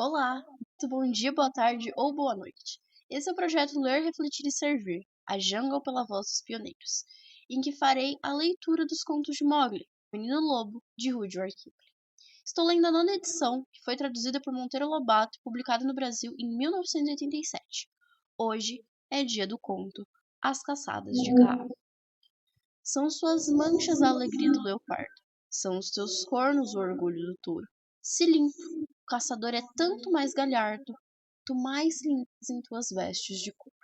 Olá, muito bom dia, boa tarde ou boa noite. Esse é o projeto Ler, Refletir e Servir, a Jungle pela Voz dos Pioneiros, em que farei a leitura dos contos de Mowgli, Menino Lobo, de Rudyard Kipling. Estou lendo a nona edição, que foi traduzida por Monteiro Lobato e publicada no Brasil em 1987. Hoje é dia do conto As Caçadas de Kaa. São suas manchas a alegria do leopardo, são os teus cornos o orgulho do touro. Se limpo, o caçador é tanto mais galhardo, tu mais limpas em tuas vestes de couro.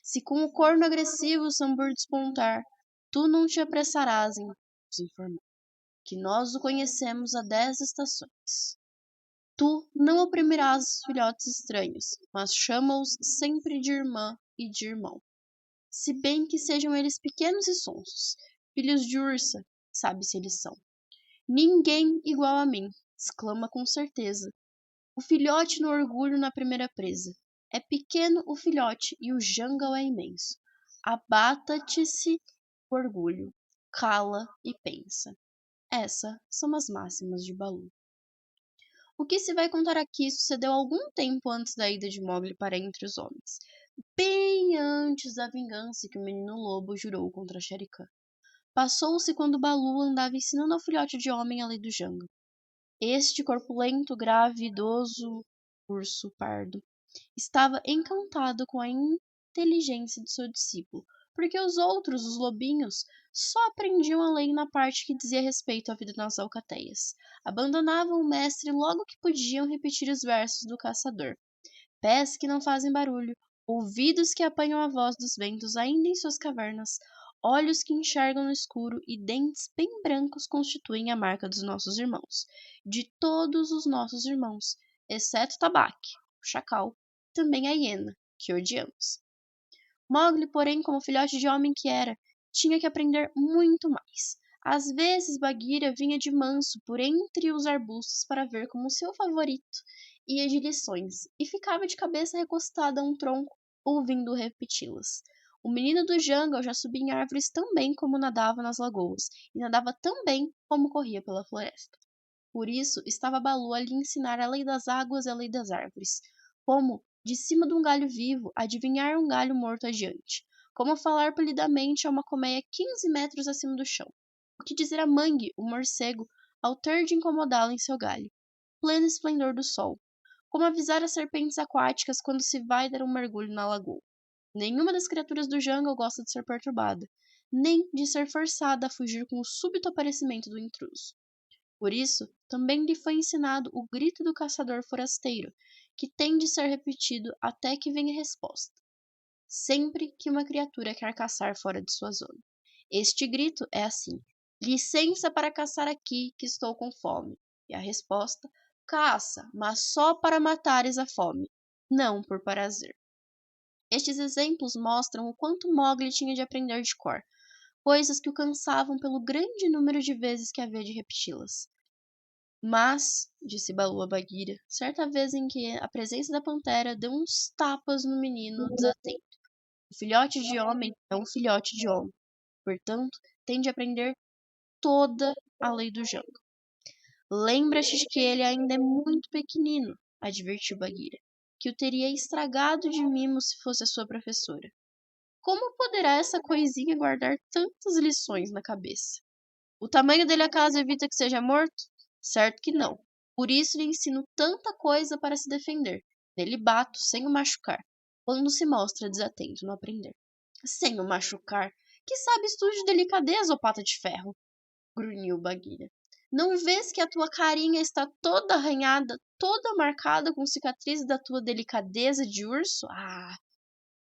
Se com o corno agressivo o sambor despontar, tu não te apressarás em nos informar, que nós o conhecemos há 10 estações. Tu não oprimirás os filhotes estranhos, mas chama-os sempre de irmã e de irmão. Se bem que sejam eles pequenos e sonsos, filhos de ursa, sabe-se eles são. Ninguém igual a mim, exclama com certeza. O filhote no orgulho na primeira presa. É pequeno o filhote e o jungle é imenso. Abata-te-se o orgulho, cala e pensa. Essas são as máximas de Baloo. O que se vai contar aqui sucedeu algum tempo antes da ida de Mowgli para entre os homens, bem antes da vingança que o menino lobo jurou contra Shere Khan. Passou-se quando Baloo andava ensinando ao filhote de homem a lei do jungle. Este corpulento, grave, idoso urso pardo estava encantado com a inteligência de seu discípulo, porque os outros, os lobinhos, só aprendiam a lei na parte que dizia respeito à vida nas alcateias. Abandonavam o mestre logo que podiam repetir os versos do caçador. Pés que não fazem barulho, ouvidos que apanham a voz dos ventos ainda em suas cavernas, olhos que enxergam no escuro e dentes bem brancos constituem a marca dos nossos irmãos, de todos os nossos irmãos, exceto Tabaque, o chacal, e também a hiena, que odiamos. Mowgli, porém, como filhote de homem que era, tinha que aprender muito mais. Às vezes Bagheera vinha de manso por entre os arbustos para ver como seu favorito ia de lições, e ficava de cabeça recostada a um tronco, ouvindo repeti-las. O menino do jungle já subia em árvores tão bem como nadava nas lagoas, e nadava tão bem como corria pela floresta. Por isso estava Baloo a lhe ensinar a lei das águas e a lei das árvores, como, de cima de um galho vivo, adivinhar um galho morto adiante, como falar polidamente a uma colmeia 15 metros acima do chão, o que dizer a Mangue, o morcego, ao ter de incomodá-lo em seu galho, pleno esplendor do sol, como avisar as serpentes aquáticas quando se vai dar um mergulho na lagoa. Nenhuma das criaturas do jungle gosta de ser perturbada, nem de ser forçada a fugir com o súbito aparecimento do intruso. Por isso, também lhe foi ensinado o grito do caçador forasteiro, que tem de ser repetido até que venha resposta, sempre que uma criatura quer caçar fora de sua zona. Este grito é assim: licença para caçar aqui, que estou com fome. E a resposta: caça, mas só para matares a fome, não por prazer. Estes exemplos mostram o quanto Mowgli tinha de aprender de cor, coisas que o cansavam pelo grande número de vezes que havia de repeti-las. Mas, disse Baloo a Bagheera, certa vez em que a presença da pantera deu uns tapas no menino desatento. O filhote de homem é um filhote de homem, portanto, tem de aprender toda a lei do jungle. Lembra-te de que ele ainda é muito pequenino, advertiu Bagheera, que o teria estragado de mimo se fosse a sua professora. Como poderá essa coisinha guardar tantas lições na cabeça? O tamanho dele acaso evita que seja morto? Certo que não. Por isso lhe ensino tanta coisa para se defender. Nele bato sem o machucar, quando se mostra desatento no aprender. Sem o machucar? Que sabes tu de delicadeza, ô pata de ferro? Grunhiu Bagheera. Não vês que a tua carinha está toda arranhada, toda marcada com cicatrizes da tua delicadeza de urso? Ah!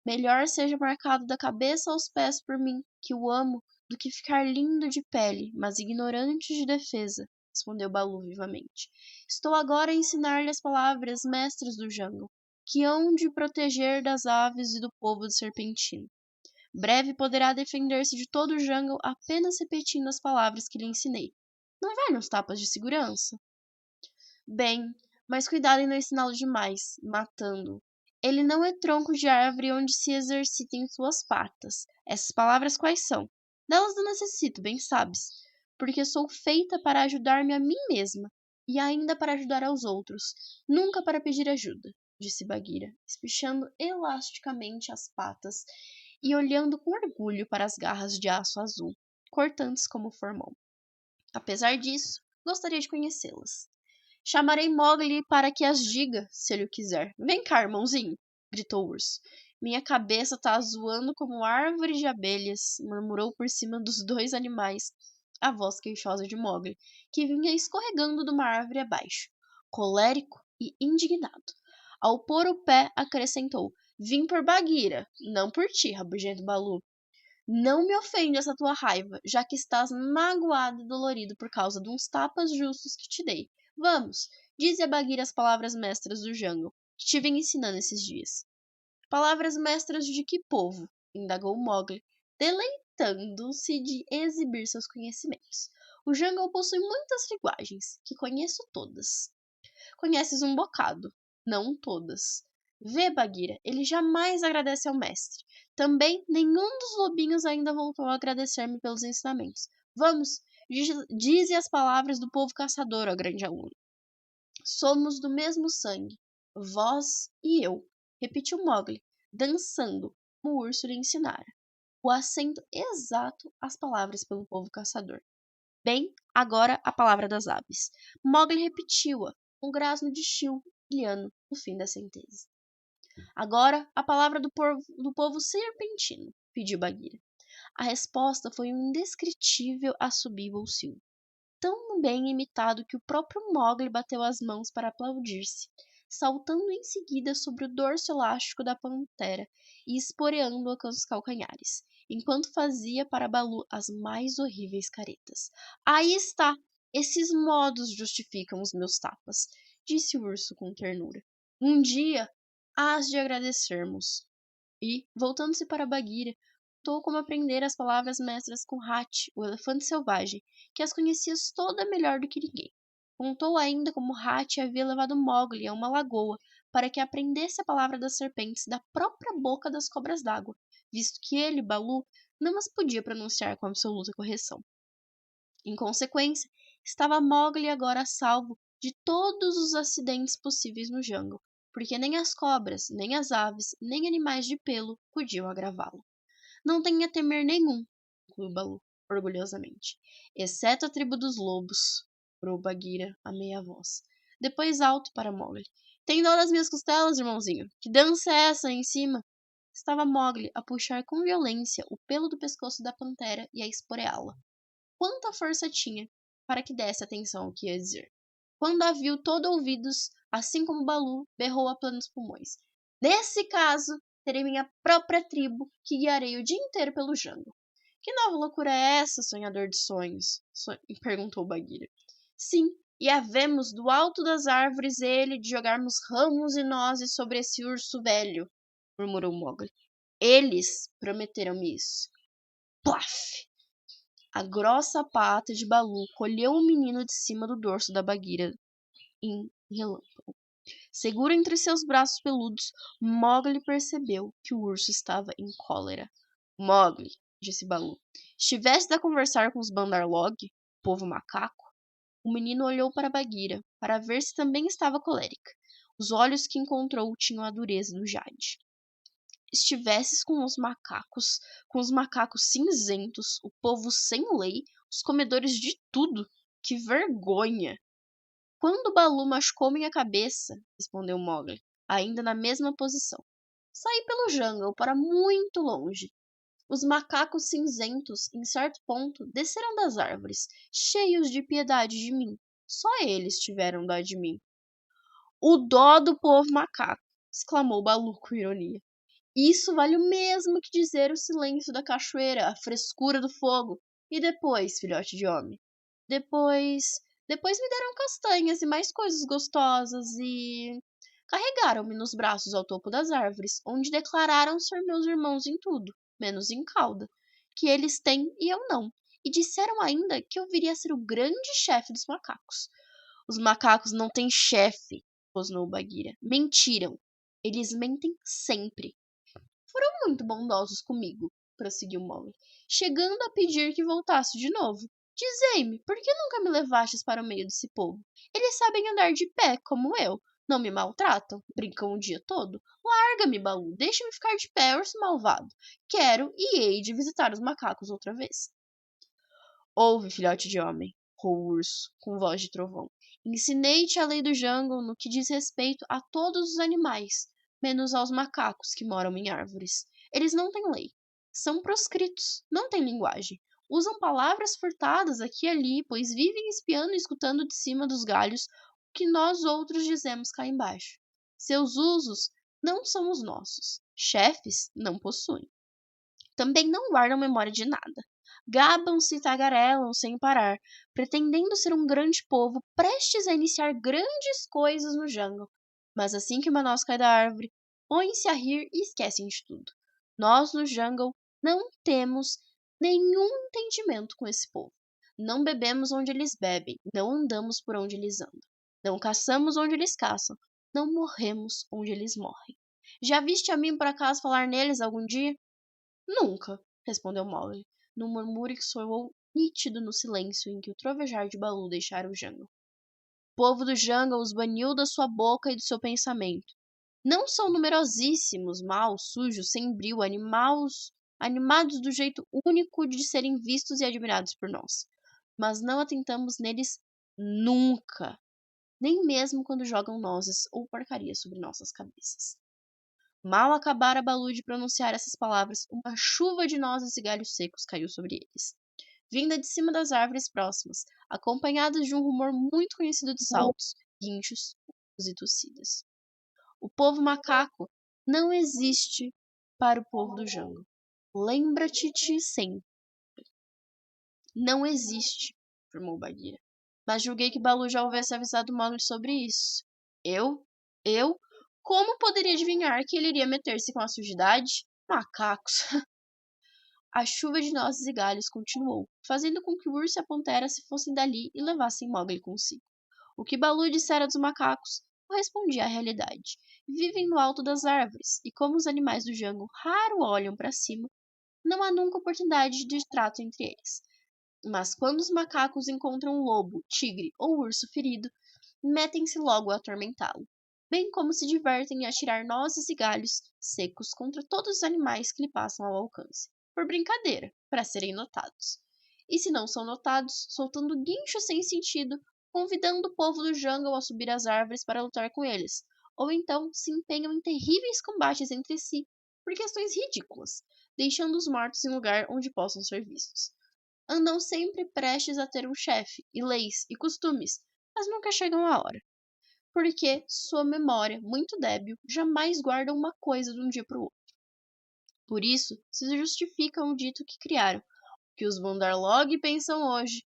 Melhor seja marcado da cabeça aos pés por mim, que o amo, do que ficar lindo de pele, mas ignorante de defesa, respondeu Baloo vivamente. Estou agora a ensinar-lhe as palavras mestres do jungle, que hão de proteger das aves e do povo de serpentino. Breve poderá defender-se de todo o jungle apenas repetindo as palavras que lhe ensinei. Não vale uns tapas de segurança? Bem, mas cuidado em não ensiná-lo demais, matando-o. Ele não é tronco de árvore onde se exercitem suas patas. Essas palavras quais são? Delas não necessito, bem sabes, porque sou feita para ajudar-me a mim mesma. e ainda para ajudar aos outros, nunca para pedir ajuda, disse Bagheera, espichando elasticamente as patas e olhando com orgulho para as garras de aço azul, cortantes como formol. Apesar disso, gostaria de conhecê-las. Chamarei Mowgli para que as diga, se ele o quiser. Vem cá, irmãozinho, gritou o urso. Minha cabeça tá zoando como árvore de abelhas, murmurou por cima dos dois animais a voz queixosa de Mowgli, que vinha escorregando de uma árvore abaixo, colérico e indignado. Ao pôr o pé, acrescentou: Vim por Bagheera, não por ti, rabugento Balu. Não me ofende essa tua raiva, já que estás magoado e dolorido por causa de uns tapas justos que te dei. Vamos, dize a Bagheera as palavras mestras do jungle, que te vem ensinando esses dias. Palavras mestras de que povo? Indagou Mowgli, deleitando-se de exibir seus conhecimentos. O jungle possui muitas linguagens, que conheço todas. Conheces um bocado, não todas. Vê, Bagheera, ele jamais agradece ao mestre. Também nenhum dos lobinhos ainda voltou a agradecer-me pelos ensinamentos. Vamos, dize as palavras do povo caçador, ó grande aluno. Somos do mesmo sangue, vós e eu, repetiu Mowgli, dançando, como o urso lhe ensinara. O acento exato às palavras pelo povo caçador. Bem, agora a palavra das aves. Mowgli repetiu-a, um grasno de chiu brilhando no fim da sentença. Agora a palavra do povo serpentino, pediu Bagheera. A resposta foi um indescritível assobio ou silvo, tão bem imitado que o próprio Mowgli bateu as mãos para aplaudir-se, saltando em seguida sobre o dorso elástico da pantera e esporeando-a com os calcanhares, enquanto fazia para Balu as mais horríveis caretas. Aí está! Esses modos justificam os meus tapas, disse o urso com ternura. Um dia hás de agradecermos. E, voltando-se para Bagheera, contou como aprender as palavras mestras com Hathi, o elefante selvagem, que as conhecia toda melhor do que ninguém. Contou ainda como Hathi havia levado Mowgli a uma lagoa para que aprendesse a palavra das serpentes da própria boca das cobras d'água, visto que ele, Balu, não as podia pronunciar com absoluta correção. Em consequência, estava Mowgli agora a salvo de todos os acidentes possíveis no jungle, porque nem as cobras, nem as aves, nem animais de pelo podiam agravá-lo. Não tem a temer nenhum, concluiu Balu, orgulhosamente, exceto a tribo dos lobos, brou Bagheera a meia voz. Depois alto para Mowgli. Tem dó das minhas costelas, irmãozinho? Que dança é essa aí em cima? Estava Mowgli a puxar com violência o pelo do pescoço da pantera e a esporeá-la. Quanta força tinha para que desse atenção ao que ia dizer. Quando a viu todo ouvidos, assim como Balu, berrou a plenos pulmões. Nesse caso, terei minha própria tribo que guiarei o dia inteiro pelo jungle. Que nova loucura é essa, sonhador de sonhos? Perguntou Bagheera. Sim, e havemos do alto das árvores ele de jogarmos ramos e nozes sobre esse urso velho, murmurou Mowgli. Eles prometeram-me isso. Plaf! A grossa pata de Balu colheu o menino de cima do dorso da Bagheera em relâmpago. Seguro entre seus braços peludos, Mowgli percebeu que o urso estava em cólera. Mowgli, disse Balu, estiveste a conversar com os Bandarlog, povo macaco? O menino olhou para Bagheera, para ver se também estava colérica. Os olhos que encontrou tinham a dureza do jade. Estivesses com os macacos cinzentos, o povo sem lei, os comedores de tudo. Que vergonha! Quando Balu machucou minha cabeça, respondeu Mowgli, ainda na mesma posição. Saí pelo jungle para muito longe. Os macacos cinzentos, em certo ponto, desceram das árvores, cheios de piedade de mim. Só eles tiveram dó de mim. O dó do povo macaco! Exclamou Balu com ironia. Isso vale o mesmo que dizer o silêncio da cachoeira, a frescura do fogo. E depois, filhote de homem? Depois me deram castanhas e mais coisas gostosas e carregaram-me nos braços ao topo das árvores, onde declararam ser meus irmãos em tudo, menos em cauda, que eles têm e eu não. E disseram ainda que eu viria a ser o grande chefe dos macacos. Os macacos não têm chefe, rosnou Bagheera. Mentiram. Eles mentem sempre. Foram muito bondosos comigo, prosseguiu Mowgli, chegando a pedir que voltasse de novo. Dizei-me, por que nunca me levastes para o meio desse povo? Eles sabem andar de pé, como eu. Não me maltratam, brincam o dia todo. Larga-me, Balu, deixa-me ficar de pé, urso malvado. Quero e hei de visitar os macacos outra vez. Ouve, filhote de homem, rou o urso, com voz de trovão. Ensinei-te a lei do jungle no que diz respeito a todos os animais, menos aos macacos que moram em árvores. Eles não têm lei. São proscritos, não têm linguagem. Usam palavras furtadas aqui e ali, pois vivem espiando e escutando de cima dos galhos o que nós outros dizemos cá embaixo. Seus usos não são os nossos. Chefes não possuem. Também não guardam memória de nada. Gabam-se e tagarelam sem parar, pretendendo ser um grande povo prestes a iniciar grandes coisas no jungle. Mas assim que uma noz cai da árvore, põem-se a rir e esquecem de tudo. Nós no jungle não temos nenhum entendimento com esse povo. Não bebemos onde eles bebem, não andamos por onde eles andam. Não caçamos onde eles caçam, não morremos onde eles morrem. Já viste a mim por acaso falar neles algum dia? Nunca, respondeu Mowgli, num murmúrio que soou nítido no silêncio em que o trovejar de Baloo deixara o jungle. O povo do jungle os baniu da sua boca e do seu pensamento. Não são numerosíssimos, maus, sujos, sem brio, animados do jeito único de serem vistos e admirados por nós. Mas não atentamos neles nunca, nem mesmo quando jogam nozes ou porcarias sobre nossas cabeças. Mal acabara Baloo de pronunciar essas palavras, uma chuva de nozes e galhos secos caiu sobre eles, vinda de cima das árvores próximas, acompanhadas de um rumor muito conhecido de saltos, guinchos e tossidas. O povo macaco não existe para o povo do jungle. Lembra-te sempre. Não existe, afirmou Bagheera. Mas julguei que Baloo já houvesse avisado Mowgli sobre isso. Eu? Eu? Como poderia adivinhar que ele iria meter-se com a sujidade? Macacos! A chuva de nozes e galhos continuou, fazendo com que o urso e a pantera se fossem dali e levassem Mowgli consigo. O que Baloo dissera dos macacos correspondia à realidade. Vivem no alto das árvores, e como os animais do jungle raro olham para cima, não há nunca oportunidade de trato entre eles. Mas quando os macacos encontram um lobo, tigre ou urso ferido, metem-se logo a atormentá-lo, bem como se divertem em atirar nozes e galhos secos contra todos os animais que lhe passam ao alcance, por brincadeira, para serem notados. E se não são notados, soltando guinchos sem sentido, convidando o povo do jungle a subir às árvores para lutar com eles, ou então se empenham em terríveis combates entre si por questões ridículas, deixando os mortos em lugar onde possam ser vistos. Andam sempre prestes a ter um chefe, e leis, e costumes, mas nunca chegam à hora. Porque sua memória, muito débil, jamais guarda uma coisa de um dia para o outro. Por isso, se justifica um dito que criaram, que os Bandarlog pensam hoje,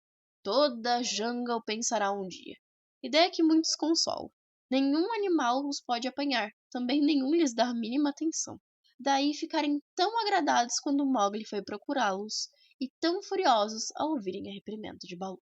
toda a jungle pensará um dia. Ideia que muitos consolam. Nenhum animal os pode apanhar, também nenhum lhes dá a mínima atenção. Daí ficarem tão agradados quando Mowgli foi procurá-los, e tão furiosos ao ouvirem a reprimenda de Baloo.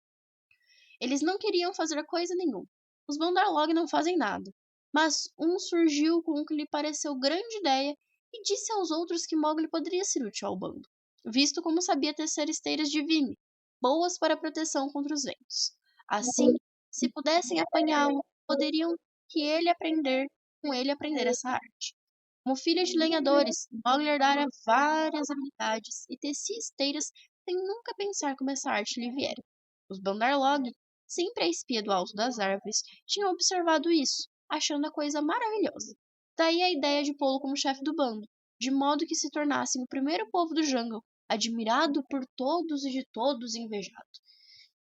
Eles não queriam fazer coisa nenhuma. Os Bandarlog não fazem nada. Mas um surgiu com o que lhe pareceu grande ideia e disse aos outros que Mowgli poderia ser útil ao bando, visto como sabia tecer esteiras de vime, boas para proteção contra os ventos. Assim, se pudessem apanhá-lo, poderiam com ele aprender essa arte. Como filha de lenhadores, Mowgli herdara várias habilidades e tecia esteiras sem nunca pensar como essa arte lhe viera. Os Bandarlog, sempre a espia do alto das árvores, tinham observado isso, achando a coisa maravilhosa. Daí a ideia de pô-lo como chefe do bando, de modo que se tornassem o primeiro povo do jungle, admirado por todos e de todos invejado.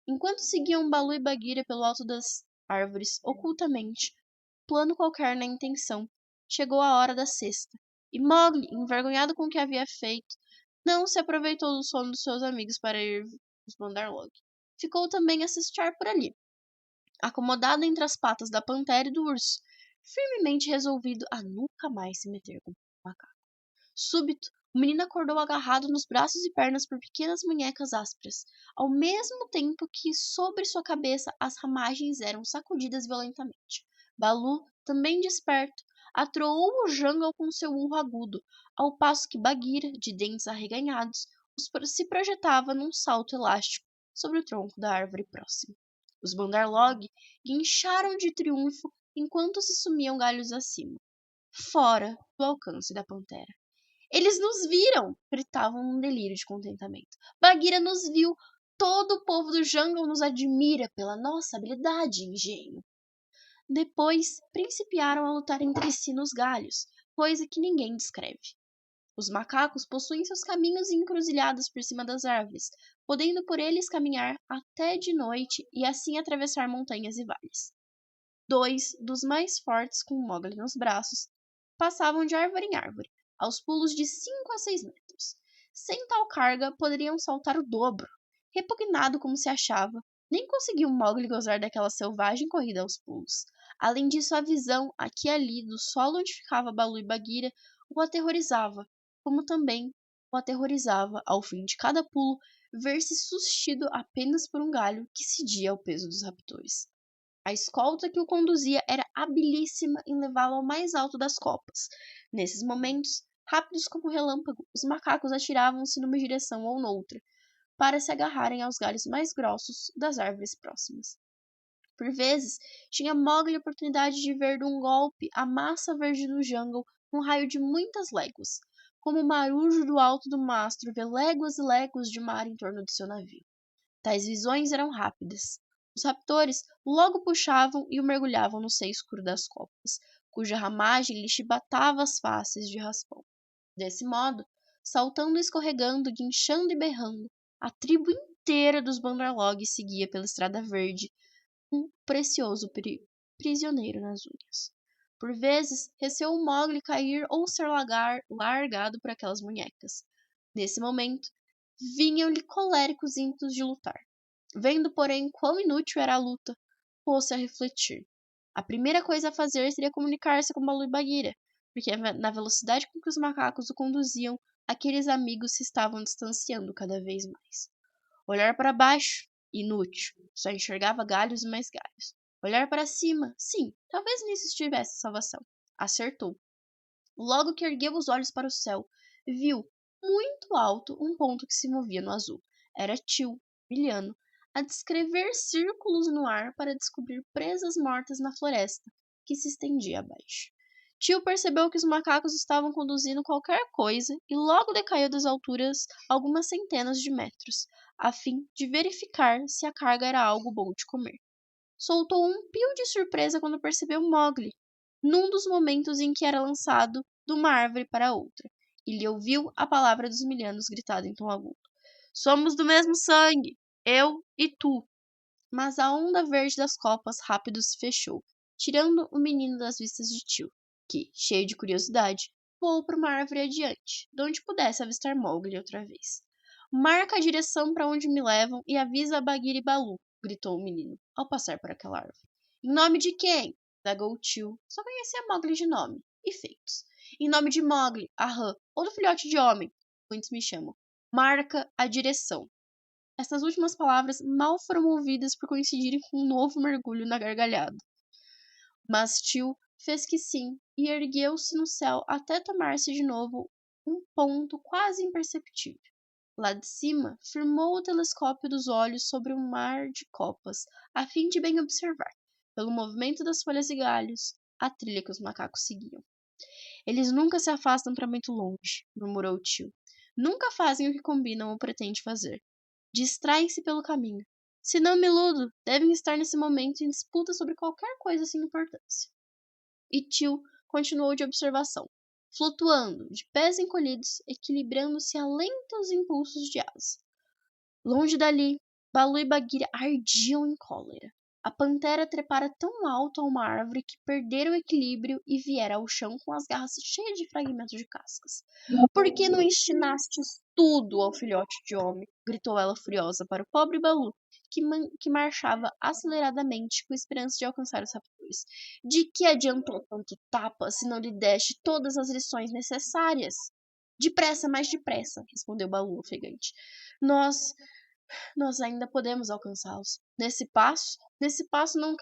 Enquanto seguiam Baloo e Bagheera pelo alto das árvores, ocultamente, plano qualquer na intenção, chegou a hora da cesta, e Mowgli, envergonhado com o que havia feito, não se aproveitou do sono dos seus amigos para ir os Bandarlog. Ficou também a cestear por ali, acomodado entre as patas da pantera e do urso, firmemente resolvido a nunca mais se meter com o macaco. Súbito, o menino acordou agarrado nos braços e pernas por pequenas munhecas ásperas, ao mesmo tempo que sobre sua cabeça as ramagens eram sacudidas violentamente. Baloo, também desperto, atroou o jungle com seu urro agudo, ao passo que Bagheera, de dentes arreganhados, se projetava num salto elástico sobre o tronco da árvore próxima. Os Bandarlog guincharam de triunfo enquanto se sumiam galhos acima, fora do alcance da pantera. Eles nos viram! Gritavam num delírio de contentamento. Bagheera nos viu! Todo o povo do jungle nos admira pela nossa habilidade e engenho. Depois, principiaram a lutar entre si nos galhos, coisa que ninguém descreve. Os macacos possuem seus caminhos e encruzilhadas por cima das árvores, podendo por eles caminhar até de noite e assim atravessar montanhas e vales. 2 dos mais fortes, com Mowgli nos braços, passavam de árvore em árvore, aos pulos de 5 a 6 metros. Sem tal carga, poderiam saltar o dobro. Repugnado como se achava, nem conseguiu Mowgli gozar daquela selvagem corrida aos pulos. Além disso, a visão, aqui e ali, do solo onde ficava Baloo e Bagheera, o aterrorizava, como também o aterrorizava, ao fim de cada pulo, ver-se sustido apenas por um galho que cedia ao peso dos raptores. A escolta que o conduzia era habilíssima em levá-lo ao mais alto das copas. Nesses momentos, rápidos como relâmpago, os macacos atiravam-se numa direção ou noutra, para se agarrarem aos galhos mais grossos das árvores próximas. Por vezes, tinha Mowgli a oportunidade de ver de um golpe a massa verde do jungle num raio de muitas léguas, como o marujo do alto do mastro vê léguas e léguas de mar em torno do seu navio. Tais visões eram rápidas. Os raptores logo puxavam e o mergulhavam no seio escuro das copas, cuja ramagem lhe chibatava as faces de raspão. Desse modo, saltando, escorregando, guinchando e berrando, a tribo inteira dos Bandarlog seguia pela estrada verde, um precioso prisioneiro nas unhas. Por vezes, receou Mowgli cair ou ser largado por aquelas munhecas. Nesse momento, vinham-lhe coléricos ímpetos de lutar. Vendo, porém, quão inútil era a luta, pôs-se a refletir. A primeira coisa a fazer seria comunicar-se com Baloo e Bagheera, porque na velocidade com que os macacos o conduziam, aqueles amigos se estavam distanciando cada vez mais. Olhar para baixo, inútil, só enxergava galhos e mais galhos. Olhar para cima, sim, talvez nisso estivesse salvação. Acertou. Logo que ergueu os olhos para o céu, viu, muito alto, um ponto que se movia no azul. Era Tio, brilhando, a descrever círculos no ar para descobrir presas mortas na floresta, que se estendia abaixo. Tio percebeu que os macacos estavam conduzindo qualquer coisa e logo decaiu das alturas algumas centenas de metros, a fim de verificar se a carga era algo bom de comer. Soltou um pio de surpresa quando percebeu Mowgli, num dos momentos em que era lançado de uma árvore para outra, e lhe ouviu a palavra dos milhanos gritada em tom agudo. Somos do mesmo sangue, eu e tu. Mas a onda verde das copas rápido se fechou, tirando o menino das vistas de Tio, que, cheio de curiosidade, voou para uma árvore adiante, de onde pudesse avistar Mowgli outra vez. Marca a direção para onde me levam e avisa a Bagheera e Baloo, gritou o menino, ao passar por aquela árvore. Em nome de quem? Indagou Tio. Só conhecia Mowgli de nome e feitos. Em nome de Mowgli, Ahã, ou do filhote de homem, muitos me chamam. Marca a direção. Essas últimas palavras mal foram ouvidas por coincidirem com um novo mergulho na gargalhada. Mas Tio fez que sim e ergueu-se no céu até tomar-se de novo um ponto quase imperceptível. Lá de cima, firmou o telescópio dos olhos sobre um mar de copas, a fim de bem observar, pelo movimento das folhas e galhos, a trilha que os macacos seguiam. Eles nunca se afastam para muito longe, murmurou o Tio. Nunca fazem o que combinam ou pretendem fazer. Distraem-se pelo caminho. Se não me iludo, devem estar nesse momento em disputa sobre qualquer coisa sem importância. E Tio continuou de observação, flutuando, de pés encolhidos, equilibrando-se a lentos impulsos de asa. Longe dali, Baloo e Bagheera ardiam em cólera. A pantera trepara tão alto a uma árvore que perdera o equilíbrio e viera ao chão com as garras cheias de fragmentos de cascas. Por que não ensinastes tudo ao filhote de homem? Gritou ela furiosa para o pobre Baloo, que marchava aceleradamente com esperança de alcançar os raptores. De que adiantou tanto tapa se não lhe deste todas as lições necessárias? Depressa, mais depressa, respondeu Baloo ofegante. Nós ainda podemos alcançá-los. Nesse passo não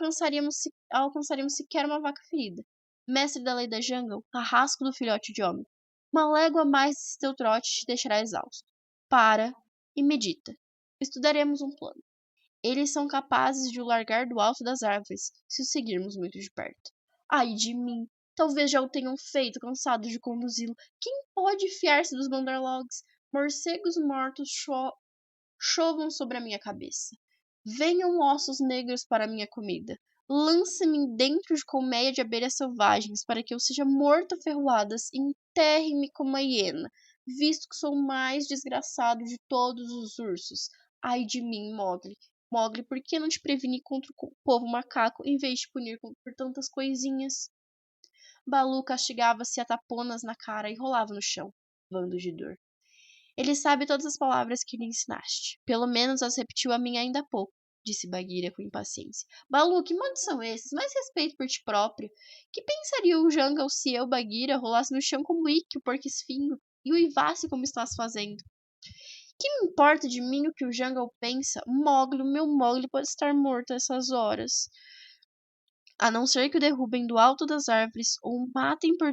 alcançaríamos sequer uma vaca ferida. Mestre da lei da jungle, carrasco do filhote de homem. Uma légua a mais desse teu trote te deixará exausto. Para e medita. Estudaremos um plano. Eles são capazes de o largar do alto das árvores, se o seguirmos muito de perto. Ai de mim! Talvez já o tenham feito, cansados de conduzi-lo. Quem pode fiar-se dos Bandarlogs? Morcegos mortos chovam sobre a minha cabeça. Venham ossos negros para minha comida. Lance-me dentro de colmeia de abelhas selvagens, para que eu seja morto a ferroadas e enterre-me como uma hiena, visto que sou o mais desgraçado de todos os ursos. Ai de mim, Mowgli. Mowgli, por que não te preveni contra o povo macaco, em vez de punir por tantas coisinhas? Balu castigava-se a taponas na cara e rolava no chão, bando de dor. Ele sabe todas as palavras que lhe ensinaste. Pelo menos as repetiu a mim ainda há pouco, disse Bagheera com impaciência. Balu, que modos são esses? Mais respeito por ti próprio. Que pensaria o Jungle se eu, Bagheera, rolasse no chão como Ikki, o porco espinho, e uivasse como estás fazendo? Que me importa de mim o que o Jungle pensa? Mowgli, o meu Mowgli pode estar morto a essas horas. A não ser que o derrubem do alto das árvores ou o matem por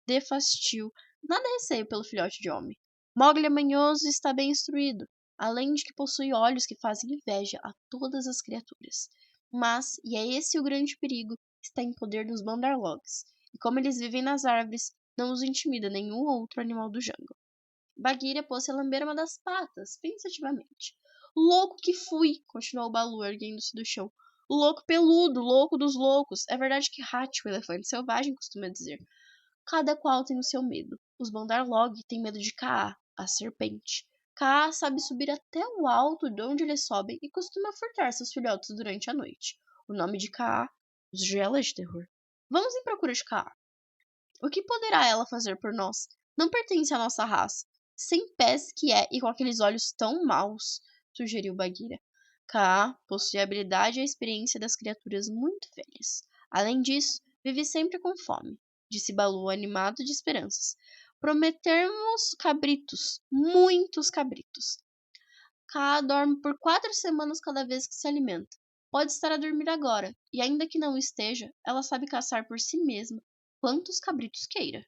defastio. Nada receio pelo filhote de homem. Mowgli é manhoso e está bem instruído, além de que possui olhos que fazem inveja a todas as criaturas. Mas, e é esse o grande perigo, está em poder dos Bandarlogs, e como eles vivem nas árvores, não os intimida nenhum outro animal do jungle. Bagheera pôs-se a lamber uma das patas, pensativamente. Louco que fui, continuou Balu, erguendo-se do chão. Louco peludo, louco dos loucos. É verdade que Hathi, o elefante selvagem, costuma dizer. Cada qual tem o seu medo. Os Bandarlog têm medo de Kaa, a serpente. Kaa sabe subir até o alto de onde eles sobem e costuma furtar seus filhotes durante a noite. O nome de Kaa os gela de terror. Vamos em procura de Kaa. O que poderá ela fazer por nós? Não pertence à nossa raça. Sem pés que é e com aqueles olhos tão maus, sugeriu Bagheera. Kaa possui a habilidade e a experiência das criaturas muito velhas. Além disso, vive sempre com fome, disse Balu, animado de esperanças. Prometemos cabritos, muitos cabritos. Kaa dorme por 4 semanas cada vez que se alimenta. Pode estar a dormir agora, e ainda que não esteja, ela sabe caçar por si mesma quantos cabritos queira.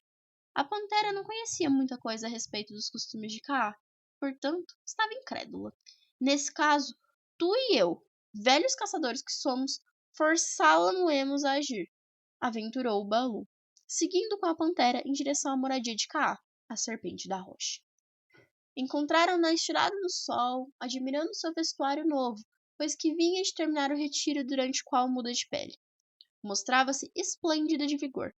A pantera não conhecia muita coisa a respeito dos costumes de Kaa, portanto, estava incrédula. Nesse caso, tu e eu, velhos caçadores que somos, forçá-la-nos a agir, aventurou o Balu, seguindo com a pantera em direção à moradia de Kaa, a serpente da rocha. Encontraram-na estirada no sol, admirando seu vestuário novo, pois que vinha de terminar o retiro durante o qual muda de pele. Mostrava-se esplêndida de vigor.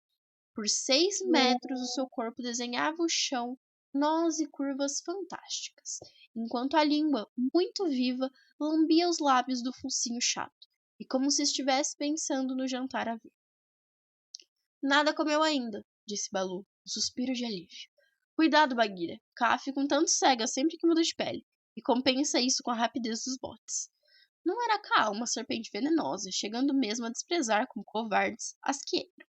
Por 6 metros, o seu corpo desenhava o chão, nós e curvas fantásticas, enquanto a língua, muito viva, lambia os lábios do focinho chato, e como se estivesse pensando no jantar a vir. Nada comeu ainda, disse Balu, um suspiro de alívio. Cuidado, Bagheera. Kaa fica um tanto cega sempre que muda de pele, e compensa isso com a rapidez dos botes. Não era Kaa uma serpente venenosa, chegando mesmo a desprezar como covardes as que eram.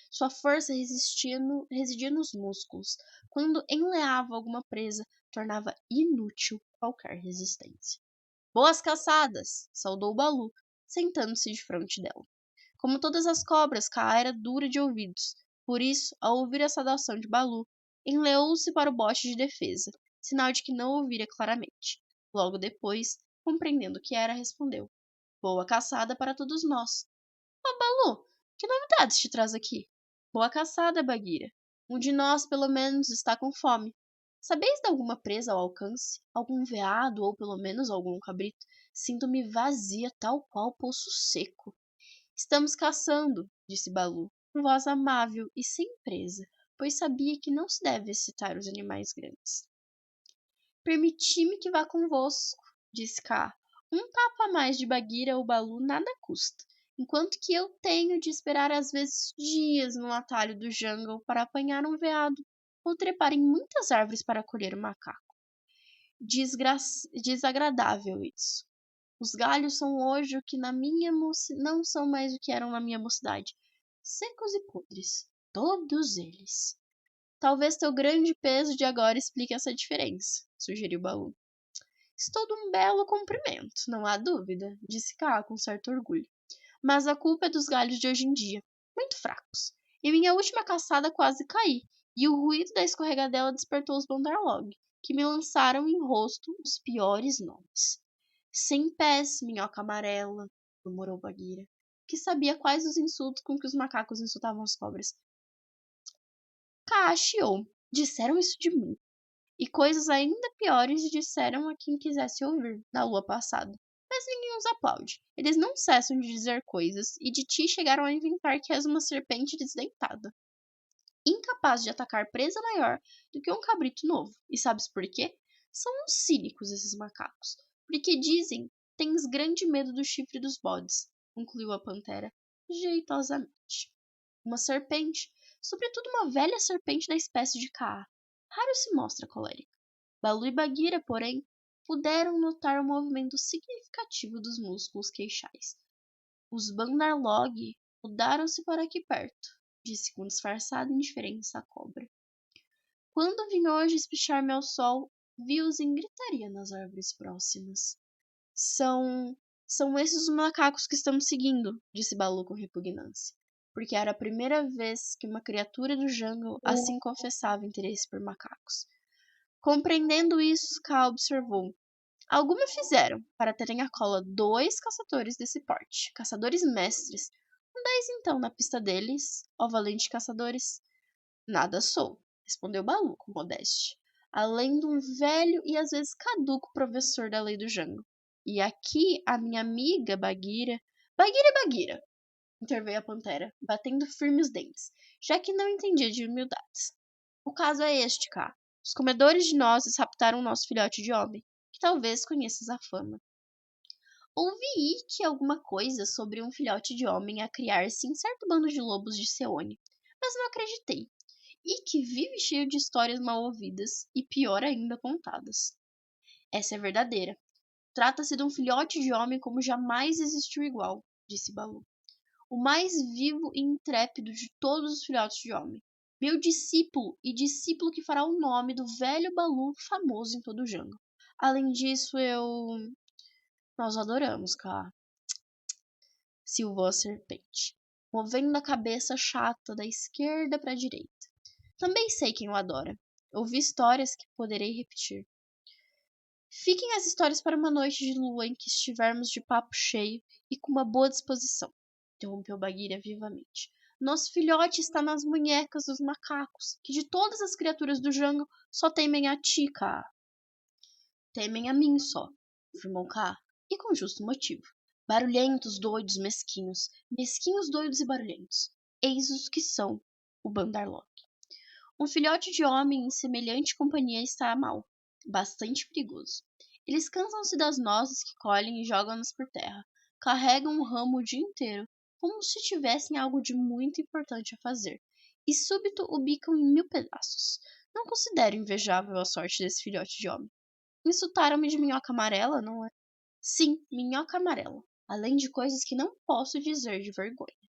Sua força residia nos músculos. Quando enleava alguma presa, tornava inútil qualquer resistência. Boas caçadas! Saudou Balu, sentando-se de frente dela. Como todas as cobras, Kaa era dura de ouvidos. Por isso, ao ouvir a saudação de Balu, enleou-se para o bote de defesa, sinal de que não ouvira claramente. Logo depois, compreendendo o que era, respondeu. Boa caçada para todos nós. Oh, Balu, que novidades te traz aqui? Boa caçada, Bagheera. Um de nós, pelo menos, está com fome. Sabeis de alguma presa ao alcance? Algum veado ou pelo menos algum cabrito? Sinto-me vazia, tal qual poço seco. Estamos caçando, disse Balu, com voz amável e sem presa, pois sabia que não se deve excitar os animais grandes. Permiti-me que vá convosco, disse Kaa. Um tapa a mais de Bagheera ou Balu nada custa, enquanto que eu tenho de esperar às vezes dias no atalho do jungle para apanhar um veado ou trepar em muitas árvores para colher um macaco. Desagradável isso. Os galhos são hoje o que na minha não são mais o que eram na minha mocidade. Secos e podres. Todos eles. Talvez teu grande peso de agora explique essa diferença, sugeriu Balu. Estou de um belo comprimento, não há dúvida, disse Kaa com certo orgulho. Mas a culpa é dos galhos de hoje em dia, muito fracos. Em minha última caçada quase caí, e o ruído da escorregadela despertou os Bandarlog, que me lançaram em rosto os piores nomes. Sem pés, minhoca amarela, murmurou Bagheera, que sabia quais os insultos com que os macacos insultavam as cobras. Kaa chiou. Disseram isso de mim. E coisas ainda piores disseram a quem quisesse ouvir, na lua passada. Mas ninguém os aplaude. Eles não cessam de dizer coisas, e de ti chegaram a inventar que és uma serpente desdentada, incapaz de atacar presa maior do que um cabrito novo. E sabes por quê? São uns cínicos esses macacos. Porque dizem tens grande medo do chifre dos bodes, concluiu a pantera, jeitosamente. Uma serpente, sobretudo uma velha serpente da espécie de Kaa, raro se mostra colérica. Balu e Bagheera, porém, puderam notar o movimento significativo dos músculos queixais. Os Bandarlog mudaram-se para aqui perto, disse com disfarçada indiferença a cobra. Quando vim hoje espichar-me ao sol, vi-os em gritaria nas árvores próximas. São esses os macacos que estamos seguindo, disse Balu com repugnância, porque era a primeira vez que uma criatura do jungle assim confessava interesse por macacos. Compreendendo isso, Kaa observou. Alguma fizeram, para terem à cola 2 caçadores desse porte, caçadores mestres. Andais então na pista deles, ó valente caçadores? Nada sou, respondeu Balu com modéstia, além de um velho e às vezes caduco professor da lei do jungle. E aqui a minha amiga Bagheera... Bagheera, interveio a pantera, batendo firme os dentes, já que não entendia de humildades. O caso é este, Kaa. Os comedores de nozes raptaram nosso filhote de homem, que talvez conheças a fama. Ouvi que alguma coisa sobre um filhote de homem a criar-se em certo bando de lobos de Seone, mas não acreditei, e que vive cheio de histórias mal ouvidas e pior ainda contadas. Essa é verdadeira. Trata-se de um filhote de homem como jamais existiu igual, disse Balu. O mais vivo e intrépido de todos os filhotes de homem. Meu discípulo e discípulo que fará o nome do velho Balu famoso em todo o jungle. Além disso, nós o adoramos, Kaa, silvou a serpente, movendo a cabeça chata da esquerda para a direita. Também sei quem o adora. Ouvi histórias que poderei repetir. Fiquem as histórias para uma noite de lua em que estivermos de papo cheio e com uma boa disposição, interrompeu Bagheera vivamente. Nosso filhote está nas munhecas dos macacos, que de todas as criaturas do jungle só temem a ti, Kaa. Temem a mim só, afirmou Kaa, e com justo motivo. Barulhentos, doidos, mesquinhos. Mesquinhos, doidos e barulhentos. Eis os que são o Bandarlog. Um filhote de homem em semelhante companhia está mal, bastante perigoso. Eles cansam-se das nozes que colhem e jogam-nas por terra. Carregam um ramo o dia inteiro, como se tivessem algo de muito importante a fazer, e súbito o bicam em 1000 pedaços. Não considero invejável a sorte desse filhote de homem. Insultaram-me de minhoca amarela, não é? Sim, minhoca amarela, além de coisas que não posso dizer de vergonha.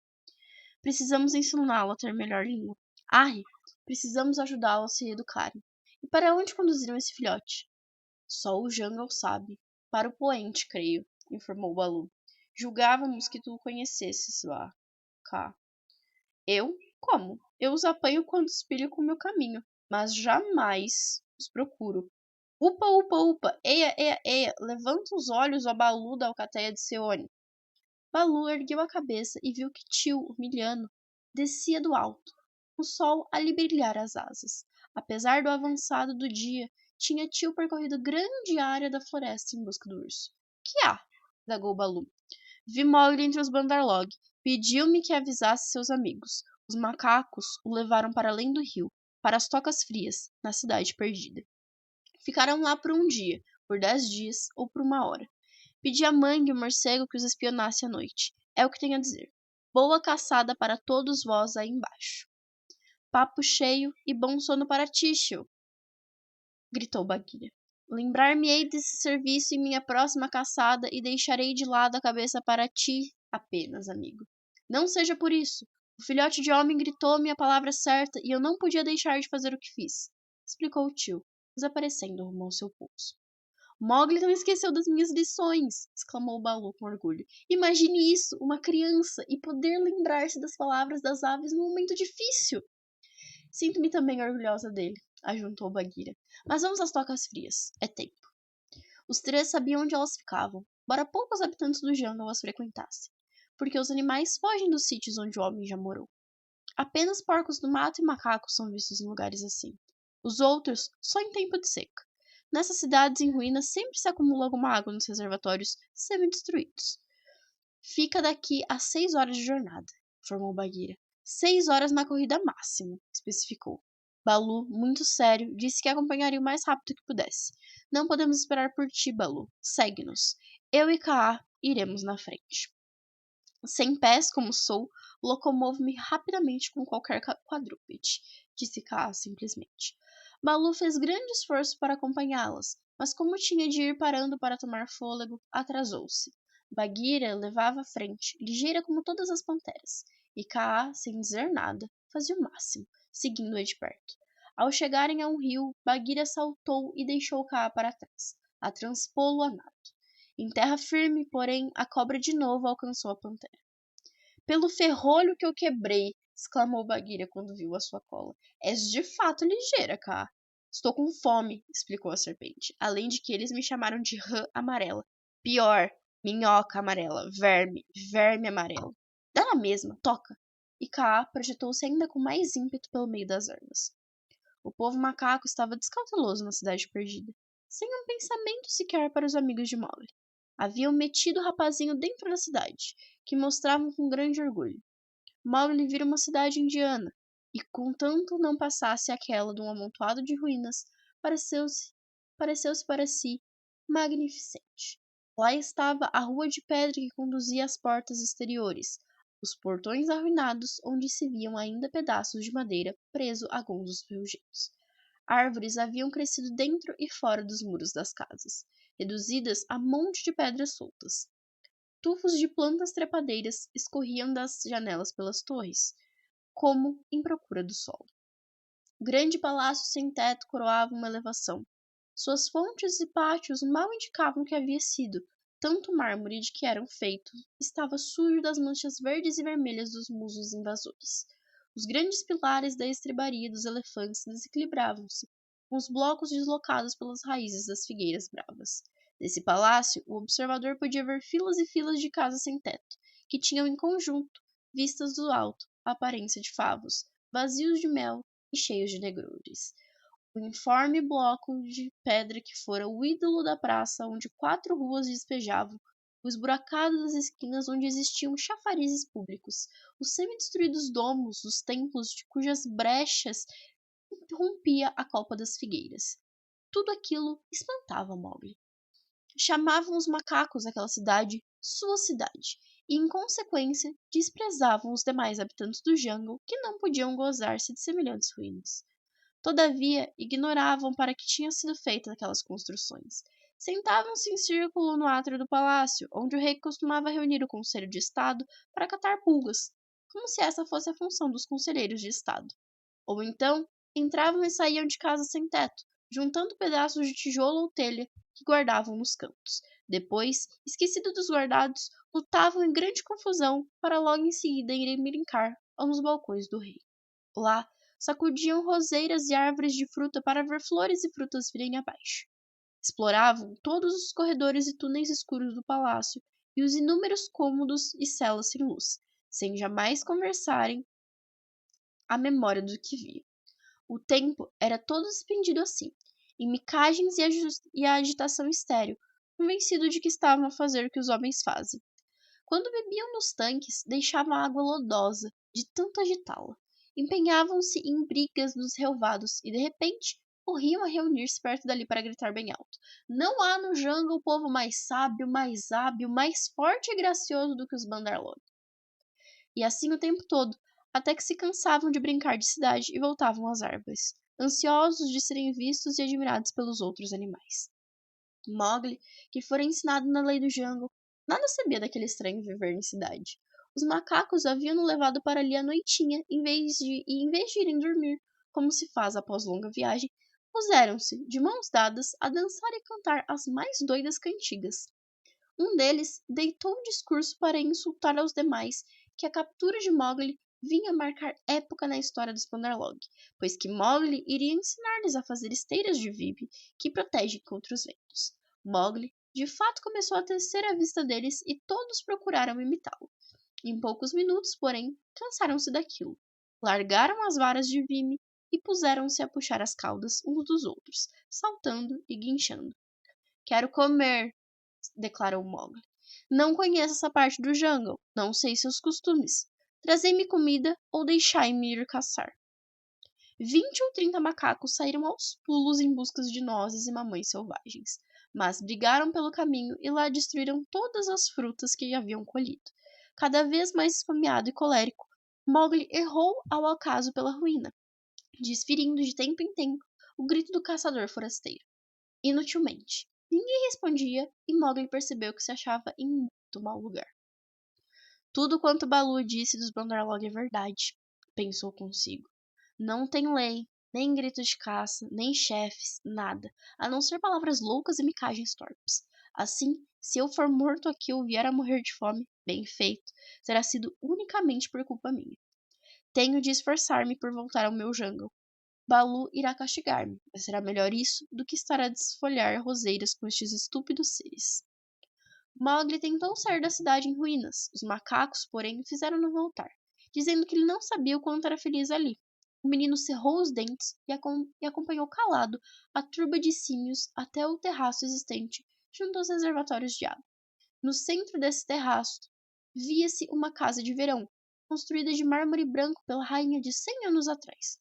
Precisamos ensiná-lo a ter melhor língua. Arre, precisamos ajudá-lo a se educarem. E para onde conduziram esse filhote? Só o jungle sabe. Para o poente, creio, informou Balu. Julgávamos que tu o conhecesses lá, Kaa. Eu? Como? Eu os apanho quando espelho com o meu caminho, mas jamais os procuro. Upa, upa, upa! Eia, eia, eia! Levanta os olhos, ó Balu da alcateia de Seone. Balu ergueu a cabeça e viu que Tio, humilhando, descia do alto. O sol a lhe brilhar as asas. Apesar do avançado do dia, tinha Tio percorrido grande área da floresta em busca do urso. Que há? Indagou Balu. Vi Mowgli entre os Bandarlog. Pediu-me que avisasse seus amigos. Os macacos o levaram para além do rio, para as tocas frias, na cidade perdida. Ficaram lá por um dia, por 10 dias ou por 1 hora. Pedi à Mangue o morcego que os espionasse à noite. É o que tenho a dizer. Boa caçada para todos vós aí embaixo. Papo cheio e bom sono para ti, Shio, gritou Bagheera. Lembrar-me-ei desse serviço em minha próxima caçada e deixarei de lado a cabeça para ti apenas, amigo. Não seja por isso. O filhote de homem gritou-me a palavra certa e eu não podia deixar de fazer o que fiz, explicou o tio, desaparecendo rumo ao seu pulso. Mowgli não esqueceu das minhas lições, exclamou Balu com orgulho. Imagine isso, uma criança, e poder lembrar-se das palavras das aves num momento difícil. Sinto-me também orgulhosa dele, ajuntou Bagheera. Mas vamos às tocas frias. É tempo. Os três sabiam onde elas ficavam, embora poucos habitantes do jungle as frequentassem, porque os animais fogem dos sítios onde o homem já morou. Apenas porcos do mato e macacos são vistos em lugares assim. Os outros, só em tempo de seca. Nessas cidades em ruínas sempre se acumula alguma água nos reservatórios semi-destruídos. Fica daqui a 6 horas de jornada, informou Bagheera. 6 horas na corrida máxima, especificou. Balu, muito sério, disse que acompanharia o mais rápido que pudesse. Não podemos esperar por ti, Balu. Segue-nos. Eu e Kaa iremos na frente. Sem pés como sou, locomovo-me rapidamente com qualquer quadrúpede, disse Kaa simplesmente. Balu fez grande esforço para acompanhá-las, mas como tinha de ir parando para tomar fôlego, atrasou-se. Bagheera levava à frente, ligeira como todas as panteras, e Kaa, sem dizer nada, fazia o máximo, seguindo-a de perto. Ao chegarem a um rio, Bagheera saltou e deixou Kaa para trás, a transpô-lo a nado. Em terra firme, porém, a cobra de novo alcançou a pantera. Pelo ferrolho que eu quebrei, exclamou Bagheera quando viu a sua cola. És de fato ligeira, Kaa. Estou com fome, explicou a serpente, além de que eles me chamaram de rã amarela. Pior, minhoca amarela, verme amarelo. Dá na mesma, toca. E Kaa projetou-se ainda com mais ímpeto pelo meio das ervas. O povo macaco estava descauteloso na cidade perdida, sem um pensamento sequer para os amigos de Mowgli. Haviam metido o rapazinho dentro da cidade, que mostravam com grande orgulho. Mowgli vira uma cidade indiana, e contanto não passasse aquela de um amontoado de ruínas, pareceu-se para si magnificente. Lá estava a rua de pedra que conduzia às portas exteriores, os portões arruinados onde se viam ainda pedaços de madeira preso a gonzos ferrugentos. Árvores haviam crescido dentro e fora dos muros das casas, reduzidas a monte de pedras soltas. Tufos de plantas trepadeiras escorriam das janelas pelas torres, como em procura do sol. O grande palácio sem teto coroava uma elevação. Suas fontes e pátios mal indicavam que havia sido, tanto mármore de que eram feitos estava sujo das manchas verdes e vermelhas dos muslos invasores. Os grandes pilares da estrebaria dos elefantes desequilibravam-se, com os blocos deslocados pelas raízes das figueiras bravas. Nesse palácio, o observador podia ver filas e filas de casas sem teto, que tinham em conjunto, vistas do alto, a aparência de favos, vazios de mel e cheios de negrudes. O informe bloco de pedra que fora o ídolo da praça onde 4 ruas despejavam, o esburacado das esquinas onde existiam chafarizes públicos, os semi-destruídos domos dos templos de cujas brechas rompia a copa das figueiras. Tudo aquilo espantava Mowgli. Chamavam os macacos daquela cidade sua cidade, e, em consequência, desprezavam os demais habitantes do jungle que não podiam gozar-se de semelhantes ruínas. Todavia, ignoravam para que tinham sido feitas aquelas construções. Sentavam-se em círculo no átrio do palácio, onde o rei costumava reunir o conselho de estado para catar pulgas, como se essa fosse a função dos conselheiros de estado. Ou então, entravam e saíam de casa sem teto, juntando pedaços de tijolo ou telha que guardavam nos cantos. Depois, esquecidos dos guardados, lutavam em grande confusão para logo em seguida irem brincar aos balcões do rei. Lá, sacudiam roseiras e árvores de fruta para ver flores e frutas virem abaixo. Exploravam todos os corredores e túneis escuros do palácio e os inúmeros cômodos e celas sem luz, sem jamais conversarem a memória do que viam. O tempo era todo despendido assim, em micagens e a agitação estéril, convencido de que estavam a fazer o que os homens fazem. Quando bebiam nos tanques, deixavam a água lodosa de tanto agitá-la. Empenhavam-se em brigas nos relvados e, de repente, corriam a reunir-se perto dali para gritar bem alto. Não há no jungle povo mais sábio, mais hábil, mais forte e gracioso do que os Bandarlog. E assim o tempo todo, até que se cansavam de brincar de cidade e voltavam às árvores, ansiosos de serem vistos e admirados pelos outros animais. Mowgli, que fora ensinado na lei do jungle, nada sabia daquele estranho viver em cidade. Os macacos haviam-no levado para ali à noitinha, em vez de irem dormir, como se faz após longa viagem, puseram-se, de mãos dadas, a dançar e cantar as mais doidas cantigas. Um deles deitou um discurso para insultar aos demais que a captura de Mowgli vinha marcar época na história dos Bandarlog, pois que Mowgli iria ensinar-lhes a fazer esteiras de vibe que protegem contra os ventos. Mowgli, de fato, começou a tecer à vista deles e todos procuraram imitá-lo. Em poucos minutos, porém, cansaram-se daquilo. Largaram as varas de vime e puseram-se a puxar as caudas uns dos outros, saltando e guinchando. Quero comer, declarou Mowgli. Não conheço essa parte do jungle, não sei seus costumes. Trazei-me comida ou deixai-me ir caçar. 20 ou 30 macacos saíram aos pulos em busca de nozes e mamões selvagens, mas brigaram pelo caminho e lá destruíram todas as frutas que haviam colhido. Cada vez mais esfomeado e colérico, Mowgli errou ao acaso pela ruína, desferindo de tempo em tempo o grito do caçador forasteiro. Inutilmente. Ninguém respondia e Mowgli percebeu que se achava em muito mau lugar. Tudo quanto Baloo disse dos Bandarlog é verdade, pensou consigo. Não tem lei, nem grito de caça, nem chefes, nada, a não ser palavras loucas e micagens torpes. Assim, se eu for morto aqui ou vier a morrer de fome, bem feito, terá sido unicamente por culpa minha. Tenho de esforçar-me por voltar ao meu jungle. Baloo irá castigar-me, mas será melhor isso do que estar a desfolhar roseiras com estes estúpidos seres. Mowgli tentou sair da cidade em ruínas. Os macacos, porém, fizeram-no voltar, dizendo que ele não sabia o quanto era feliz ali. O menino cerrou os dentes e acompanhou calado a turba de símios até o terraço existente junto aos reservatórios de água. No centro desse terraço via-se uma casa de verão, construída de mármore branco pela rainha de 100 anos atrás.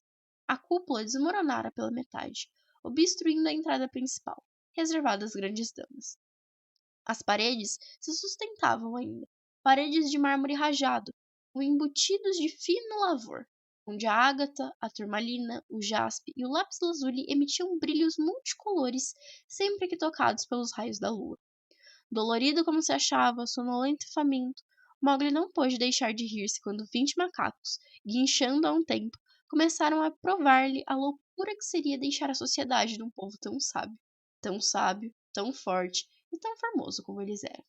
A cúpula desmoronara pela metade, obstruindo a entrada principal, reservada às grandes damas. As paredes se sustentavam ainda, paredes de mármore rajado, com embutidos de fino lavor, onde a ágata, a turmalina, o jaspe e o lápis-lazuli emitiam brilhos multicolores sempre que tocados pelos raios da lua. Dolorido como se achava, sonolento e faminto, Mowgli não pôde deixar de rir-se quando 20 macacos, guinchando a um tempo, começaram a provar-lhe a loucura que seria deixar a sociedade de um povo tão sábio, tão forte e tão formoso como eles eram.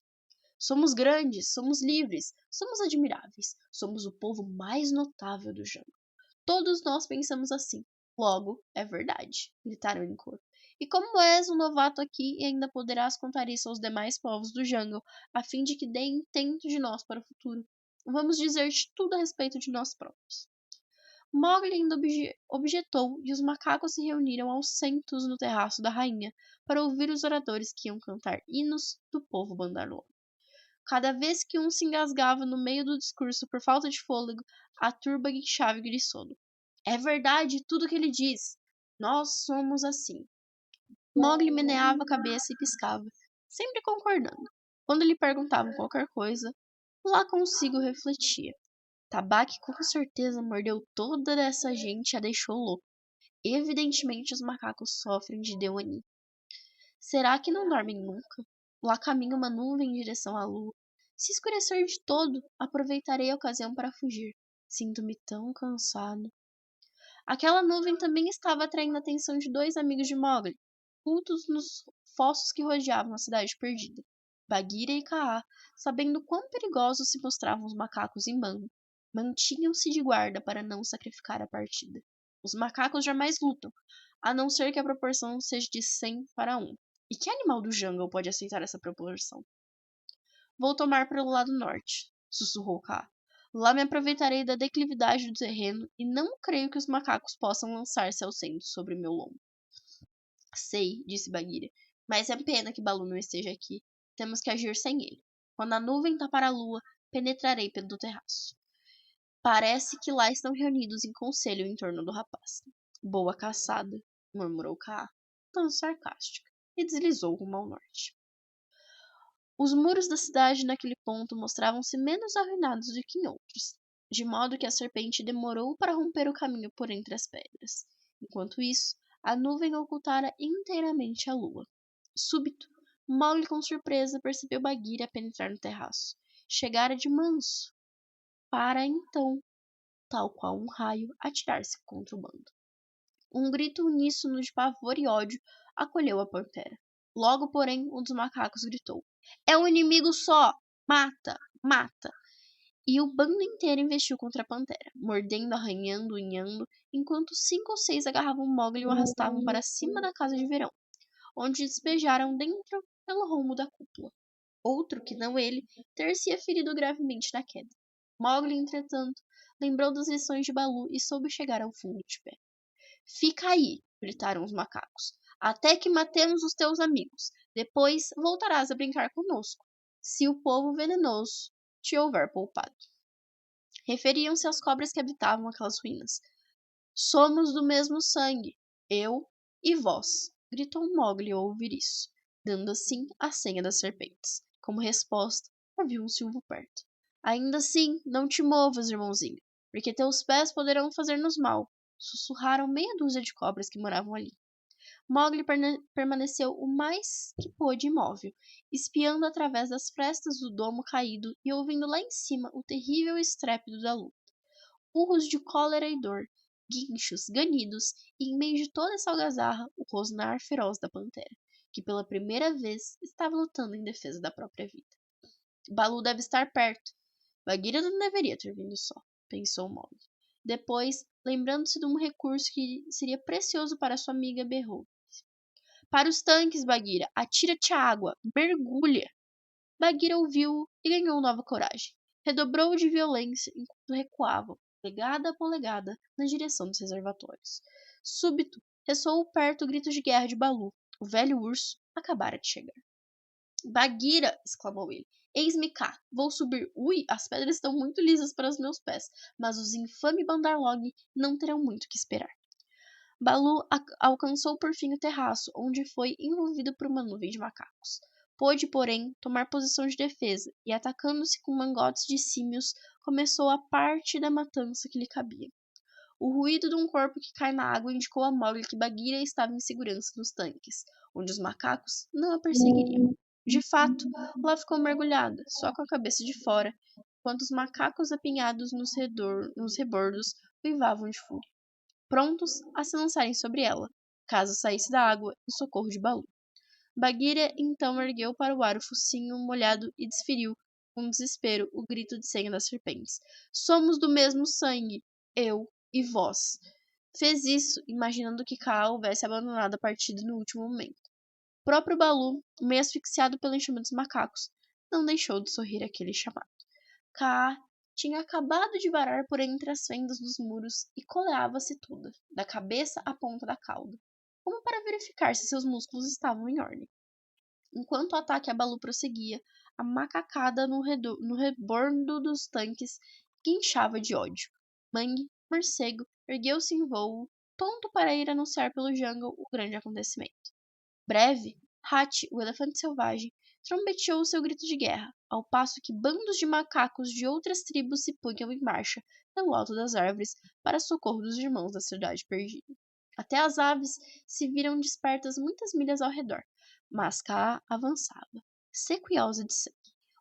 Somos grandes, somos livres, somos admiráveis, somos o povo mais notável do jungle. Todos nós pensamos assim. Logo, é verdade, gritaram em coro. E como és um novato aqui e ainda poderás contar isso aos demais povos do jungle, a fim de que deem intento de nós para o futuro, vamos dizer-te tudo a respeito de nós próprios. Mowgli ainda objetou e os macacos se reuniram aos centos no terraço da rainha para ouvir os oradores que iam cantar hinos do povo Bandarlog. Cada vez que um se engasgava no meio do discurso por falta de fôlego, a turba guinchava e griçono. É verdade tudo o que ele diz. Nós somos assim. Mowgli meneava a cabeça e piscava, sempre concordando. Quando lhe perguntavam qualquer coisa, lá consigo refletia. Tabaque com certeza mordeu toda essa gente e a deixou louca. Evidentemente os macacos sofrem de Deuani. Será que não dormem nunca? Lá caminha uma nuvem em direção à lua. Se escurecer de todo, aproveitarei a ocasião para fugir. Sinto-me tão cansado. Aquela nuvem também estava atraindo a atenção de dois amigos de Mowgli, ocultos nos fossos que rodeavam a cidade perdida. Bagheera e Kaa, sabendo quão perigosos se mostravam os macacos em bando, mantinham-se de guarda para não sacrificar a partida. Os macacos jamais lutam, a não ser que a proporção seja de 100 para 1. E que animal do jungle pode aceitar essa proporção? Vou tomar pelo lado norte, sussurrou Kaa. Lá me aproveitarei da declividade do terreno e não creio que os macacos possam lançar-se ao centro sobre meu lombo. Sei, disse Bagheera, mas é pena que Baloo não esteja aqui. Temos que agir sem ele. Quando a nuvem tapar a lua, penetrarei pelo terraço. Parece que lá estão reunidos em conselho em torno do rapaz. Boa caçada, murmurou Kaa, tão sarcástica, e deslizou rumo ao norte. Os muros da cidade naquele ponto mostravam-se menos arruinados do que em outros, de modo que a serpente demorou para romper o caminho por entre as pedras. Enquanto isso, a nuvem ocultara inteiramente a lua. Súbito, Mowgli com surpresa percebeu Bagheera penetrar no terraço. Chegara de manso, para então, tal qual um raio, atirar-se contra o bando. Um grito uníssono de pavor e ódio acolheu a pantera. Logo, porém, um dos macacos gritou: É um inimigo só! Mata! Mata! E o bando inteiro investiu contra a pantera, mordendo, arranhando, unhando, enquanto 5 ou 6 agarravam Mowgli e o arrastavam para cima da casa de verão, onde despejaram dentro pelo rombo da cúpula. Outro, que não ele, ter-se ferido gravemente na queda. Mowgli, entretanto, lembrou das lições de Baloo e soube chegar ao fundo de pé. Fica aí, gritaram os macacos, até que matemos os teus amigos. Depois voltarás a brincar conosco, se o povo venenoso te houver poupado. Referiam-se às cobras que habitavam aquelas ruínas. Somos do mesmo sangue, eu e vós, gritou Mowgli ao ouvir isso, dando assim a senha das serpentes. Como resposta, ouviu um silvo perto. Ainda assim, não te movas, irmãozinho, porque teus pés poderão fazer-nos mal, sussurraram meia dúzia de cobras que moravam ali. Mowgli permaneceu o mais que pôde imóvel, espiando através das frestas do domo caído e ouvindo lá em cima o terrível estrépito da luta. Urros de cólera e dor, guinchos, ganidos, e em meio de toda essa algazarra, o rosnar feroz da pantera, que pela primeira vez estava lutando em defesa da própria vida. Baloo deve estar perto. Bagheera não deveria ter vindo só, pensou Mowgli. Depois, lembrando-se de um recurso que seria precioso para sua amiga, berrou: para os tanques, Bagheera! Atira-te à água! Mergulha! Bagheera ouviu e ganhou nova coragem. Redobrou de violência enquanto recuavam, polegada a polegada, na direção dos reservatórios. Súbito, ressoou perto o grito de guerra de Baloo. O velho urso acabara de chegar. Bagheera! Exclamou ele. Eis-me cá. Vou subir. Ui, as pedras estão muito lisas para os meus pés, mas os infame Bandarlog não terão muito que esperar. Baloo alcançou por fim o terraço, onde foi envolvido por uma nuvem de macacos. Pôde, porém, tomar posição de defesa, e atacando-se com mangotes de símios, começou a parte da matança que lhe cabia. O ruído de um corpo que cai na água indicou a Mowgli que Bagheera estava em segurança nos tanques, onde os macacos não a perseguiriam. De fato, lá ficou mergulhada, só com a cabeça de fora, enquanto os macacos apinhados nos rebordos uivavam de fúria, prontos a se lançarem sobre ela, caso saísse da água em socorro de Baloo. Bagheera então ergueu para o ar o focinho molhado e desferiu, com desespero, o grito de senha das serpentes. Somos do mesmo sangue, eu e vós. Fez isso, imaginando que Kaa houvesse abandonado a partida no último momento. O próprio Baloo, meio asfixiado pelo enxame dos macacos, não deixou de sorrir àquele chamado. Kaa tinha acabado de varar por entre as fendas dos muros e coleava-se toda, da cabeça à ponta da cauda, como para verificar se seus músculos estavam em ordem. Enquanto o ataque a Baloo prosseguia, a macacada no rebordo dos tanques guinchava de ódio. Mangue, morcego, ergueu-se em vôo, tonto para ir anunciar pelo jungle o grande acontecimento. Breve, Hathi, o elefante selvagem, trombeteou seu grito de guerra, ao passo que bandos de macacos de outras tribos se punham em marcha pelo alto das árvores para socorro dos irmãos da cidade perdida. Até as aves se viram despertas muitas milhas ao redor, mas Kaa avançava, sequiosa de sangue.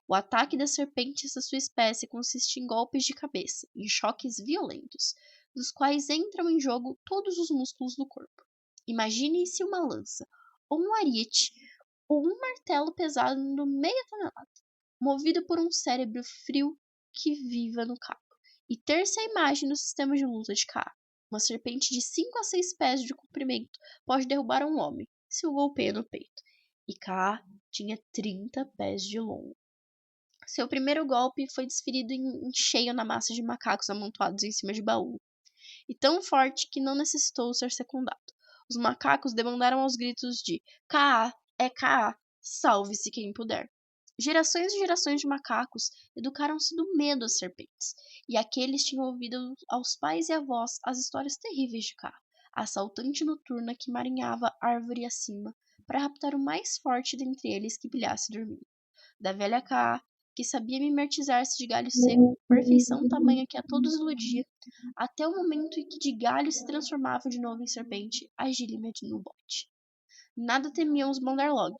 O ataque das serpentes da sua espécie consiste em golpes de cabeça, em choques violentos, dos quais entram em jogo todos os músculos do corpo. Imagine-se uma lança, ou um ariete, ou um martelo pesado de meia tonelada, movido por um cérebro frio que viva no cabo. E ter-se a imagem do sistema de luta de Kaa. Uma serpente de 5 a 6 pés de comprimento pode derrubar um homem, se o golpeia no peito. E Kaa tinha 30 pés de longo. Seu primeiro golpe foi desferido em cheio na massa de macacos amontoados em cima de Baloo, e tão forte que não necessitou ser secundado. Os macacos debandaram aos gritos de Kaa, é Kaa, salve-se quem puder. Gerações e gerações de macacos educaram-se do medo às serpentes, e aqueles tinham ouvido aos pais e avós as histórias terríveis de Kaa, a assaltante noturna que marinhava árvore acima para raptar o mais forte dentre eles que pilhasse dormindo. Da velha Kaa, que sabia mimetizar-se de galho seco, perfeição tamanha que a todos iludia, até o momento em que de galho se transformava de novo em serpente, agílime no bote. Nada temiam os Bandarlog,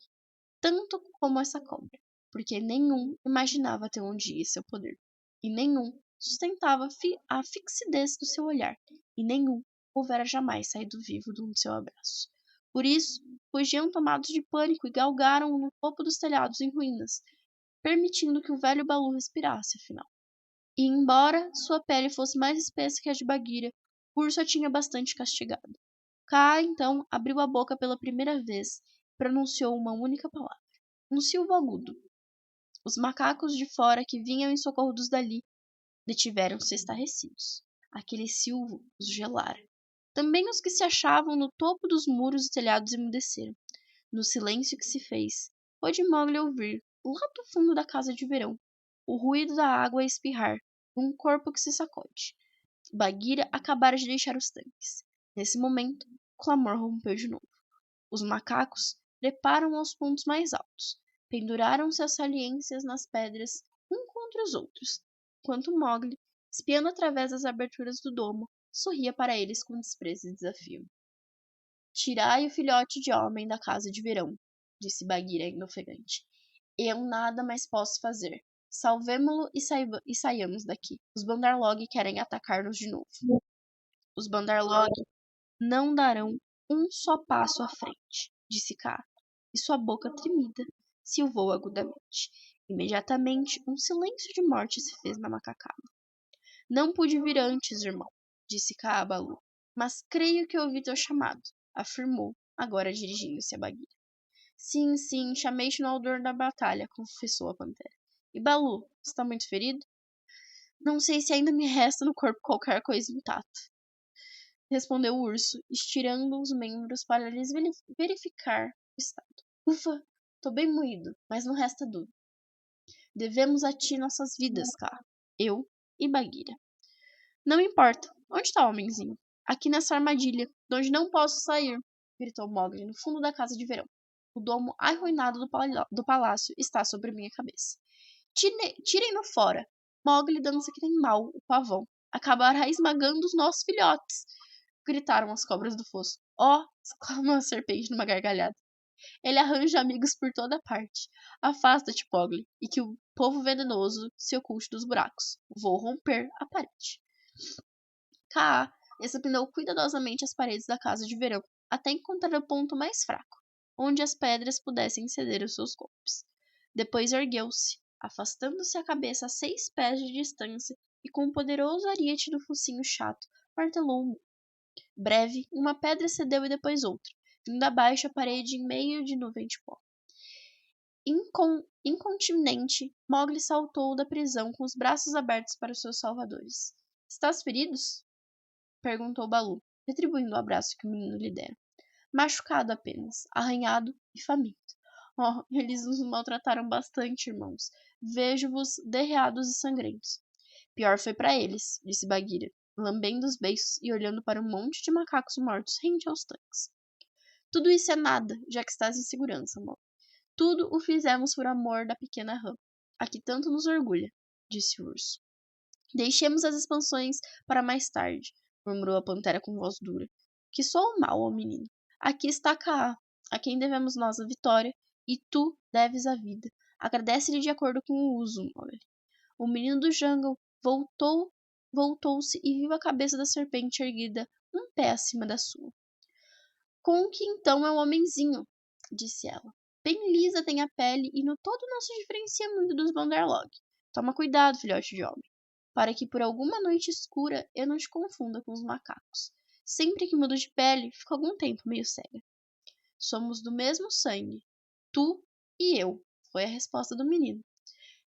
tanto como essa cobra, porque nenhum imaginava até onde ia seu poder, e nenhum sustentava a fixidez do seu olhar, e nenhum houvera jamais saído vivo de um seu abraço. Por isso, fugiam tomados de pânico e galgaram no topo dos telhados em ruínas, permitindo que o velho Baloo respirasse, afinal. E embora sua pele fosse mais espessa que a de Bagheera, o urso a tinha bastante castigado. Kaa, então, abriu a boca pela primeira vez e pronunciou uma única palavra. Um silvo agudo. Os macacos de fora que vinham em socorro dos dali detiveram-se estarrecidos. Aquele silvo os gelara. Também os que se achavam no topo dos muros e telhados emudeceram. No silêncio que se fez, pôde Mowgli ouvir, lá do fundo da casa de verão, o ruído da água a espirrar, um corpo que se sacode. Bagheera acabara de deixar os tanques. Nesse momento, o clamor rompeu de novo. Os macacos treparam aos pontos mais altos, penduraram-se as saliências nas pedras, um contra os outros, enquanto Mowgli, espiando através das aberturas do domo, sorria para eles com desprezo e desafio. Tirai o filhote de homem da casa de verão, disse Bagheera ainda ofegante. Eu nada mais posso fazer. Salvemo-lo e saiamos daqui. Os Bandarlog querem atacar-nos de novo. Os Bandarlog não darão um só passo à frente, disse Kaa, e sua boca tremida silvou agudamente. Imediatamente, um silêncio de morte se fez na macacada. Não pude vir antes, irmão, disse Kaa a Baloo, mas creio que ouvi teu chamado, afirmou, agora dirigindo-se a Bagheera. Sim, sim, chamei-te no ardor da batalha, confessou a pantera. E Baloo, está muito ferido? Não sei se ainda me resta no corpo qualquer coisa intacta, respondeu o urso, estirando os membros para lhes verificar o estado. Ufa, tô bem moído, mas não resta dúvida. Devemos a ti nossas vidas, Kaa. Eu e Bagheera. Não importa. Onde está o homenzinho? Aqui nessa armadilha, de onde não posso sair, gritou Mowgli no fundo da casa de verão. O domo arruinado do palácio está sobre minha cabeça. Tirem-no fora. Mowgli dança que nem mal, o pavão. Acabará esmagando os nossos filhotes. Gritaram as cobras do fosso. Oh! Exclamou a serpente numa gargalhada. Ele arranja amigos por toda parte. Afasta-te, Mowgli, e que o povo venenoso se oculte dos buracos. Vou romper a parede. Kaa examinou cuidadosamente as paredes da casa de verão, até encontrar o ponto mais fraco, onde as pedras pudessem ceder os seus golpes. Depois ergueu-se, afastando-se a cabeça a 6 pés de distância e com um poderoso ariete do focinho chato, martelou o muro. Breve, uma pedra cedeu e depois outra, vindo abaixo a parede em meio de nuvem de pó. Incontinente, Mowgli saltou da prisão com os braços abertos para os seus salvadores. Estás feridos? Perguntou Baloo, retribuindo o abraço que o menino lhe dera. Machucado apenas, arranhado e faminto. Oh, eles nos maltrataram bastante, irmãos. Vejo-vos derreados e sangrentos. Pior foi para eles, disse Bagheera, lambendo os beiços e olhando para um monte de macacos mortos rente aos tanques. Tudo isso é nada, já que estás em segurança, Mowgli. Tudo o fizemos por amor da pequena rã, a que tanto nos orgulha, disse o urso. Deixemos as expansões para mais tarde, murmurou a pantera com voz dura, que soou mal ao menino. Aqui está Kaa, a quem devemos nós a vitória, e tu deves a vida. Agradece-lhe de acordo com o uso, Mowgli. O menino do jungle voltou-se e viu a cabeça da serpente erguida um pé acima da sua. Com que então é um homenzinho, disse ela. Bem lisa tem a pele e no todo não se diferencia muito dos Bandarlog. Toma cuidado, filhote de homem, para que por alguma noite escura eu não te confunda com os macacos. Sempre que mudo de pele, fico algum tempo meio cega. Somos do mesmo sangue, tu e eu, foi a resposta do menino.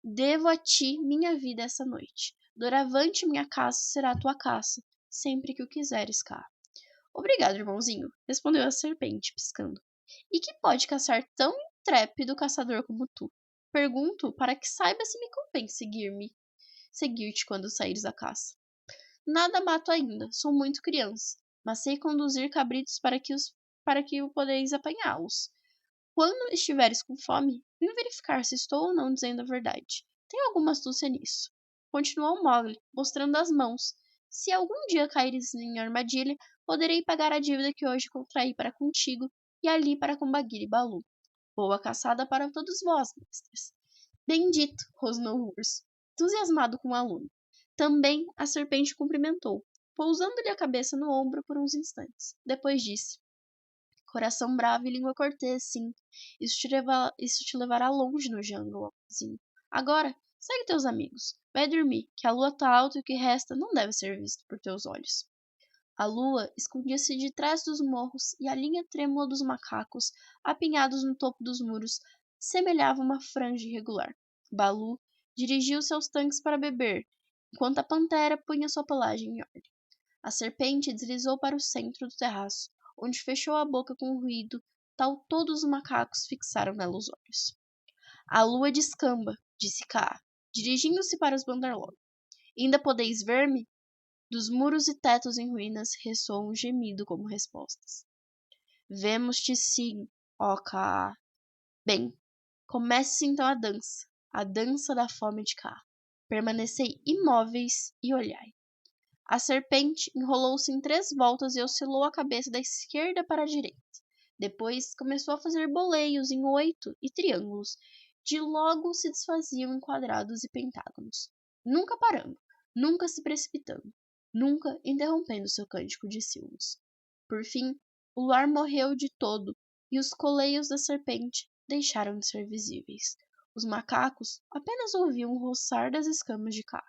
Devo a ti minha vida essa noite. Doravante minha caça será tua caça, sempre que o quiseres, Kaa. Obrigado, irmãozinho, respondeu a serpente, piscando. E que pode caçar tão intrépido caçador como tu? Pergunto para que saiba se me convém seguir-te quando saíres à caça. Nada mato ainda, sou muito criança, mas sei conduzir cabritos para que o podeis apanhá-los. Quando estiveres com fome, vem verificar se estou ou não dizendo a verdade. Tem alguma astúcia nisso. Continuou Mowgli, mostrando as mãos. Se algum dia caíres em armadilha, poderei pagar a dívida que hoje contraí para contigo e ali para com Bagheera e Baloo. Boa caçada para todos vós, mestres. Bendito, rosnou o urso, entusiasmado com o aluno. Também a serpente cumprimentou, pousando-lhe a cabeça no ombro por uns instantes. Depois disse: Coração bravo e língua cortês, sim. Isso te levará longe no jungle, amorzinho. Agora, segue teus amigos. Vai dormir, que a lua tá alta e o que resta não deve ser visto por teus olhos. A lua escondia-se de trás dos morros e a linha trêmula dos macacos, apinhados no topo dos muros, semelhava uma franja irregular. Baloo dirigiu seus tanques para beber, enquanto a pantera punha sua pelagem em ordem. A serpente deslizou para o centro do terraço, onde fechou a boca com um ruído tal todos os macacos fixaram nela os olhos. A lua descamba, disse Kaa, dirigindo-se para os Bandarlog. Ainda podeis ver-me? Dos muros e tetos em ruínas ressoa um gemido como respostas. Vemos-te sim, ó Kaa. Bem, comece então a dança da fome de Kaa. Permanecei imóveis e olhai. A serpente enrolou-se em 3 voltas e oscilou a cabeça da esquerda para a direita. Depois começou a fazer boleios em 8 e triângulos, de logo se desfaziam em quadrados e pentágonos. Nunca parando, nunca se precipitando, nunca interrompendo seu cântico de silvos. Por fim, o luar morreu de todo e os coleios da serpente deixaram de ser visíveis. Os macacos apenas ouviam o roçar das escamas de Kaa.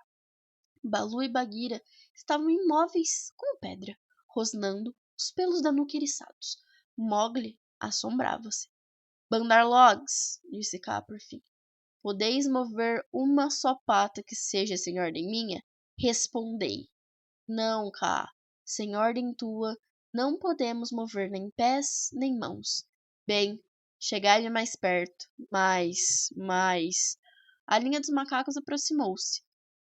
Baloo e Bagheera estavam imóveis como pedra, rosnando, os pelos da nuca eriçados. Mowgli assombrava-se. Bandarlogs, disse Kaa por fim. Podeis mover uma só pata que seja sem ordem minha? Respondei. Não, Kaa. Sem ordem tua, não podemos mover nem pés, nem mãos. Bem, chegai-lhe mais perto. Mais. A linha dos macacos aproximou-se,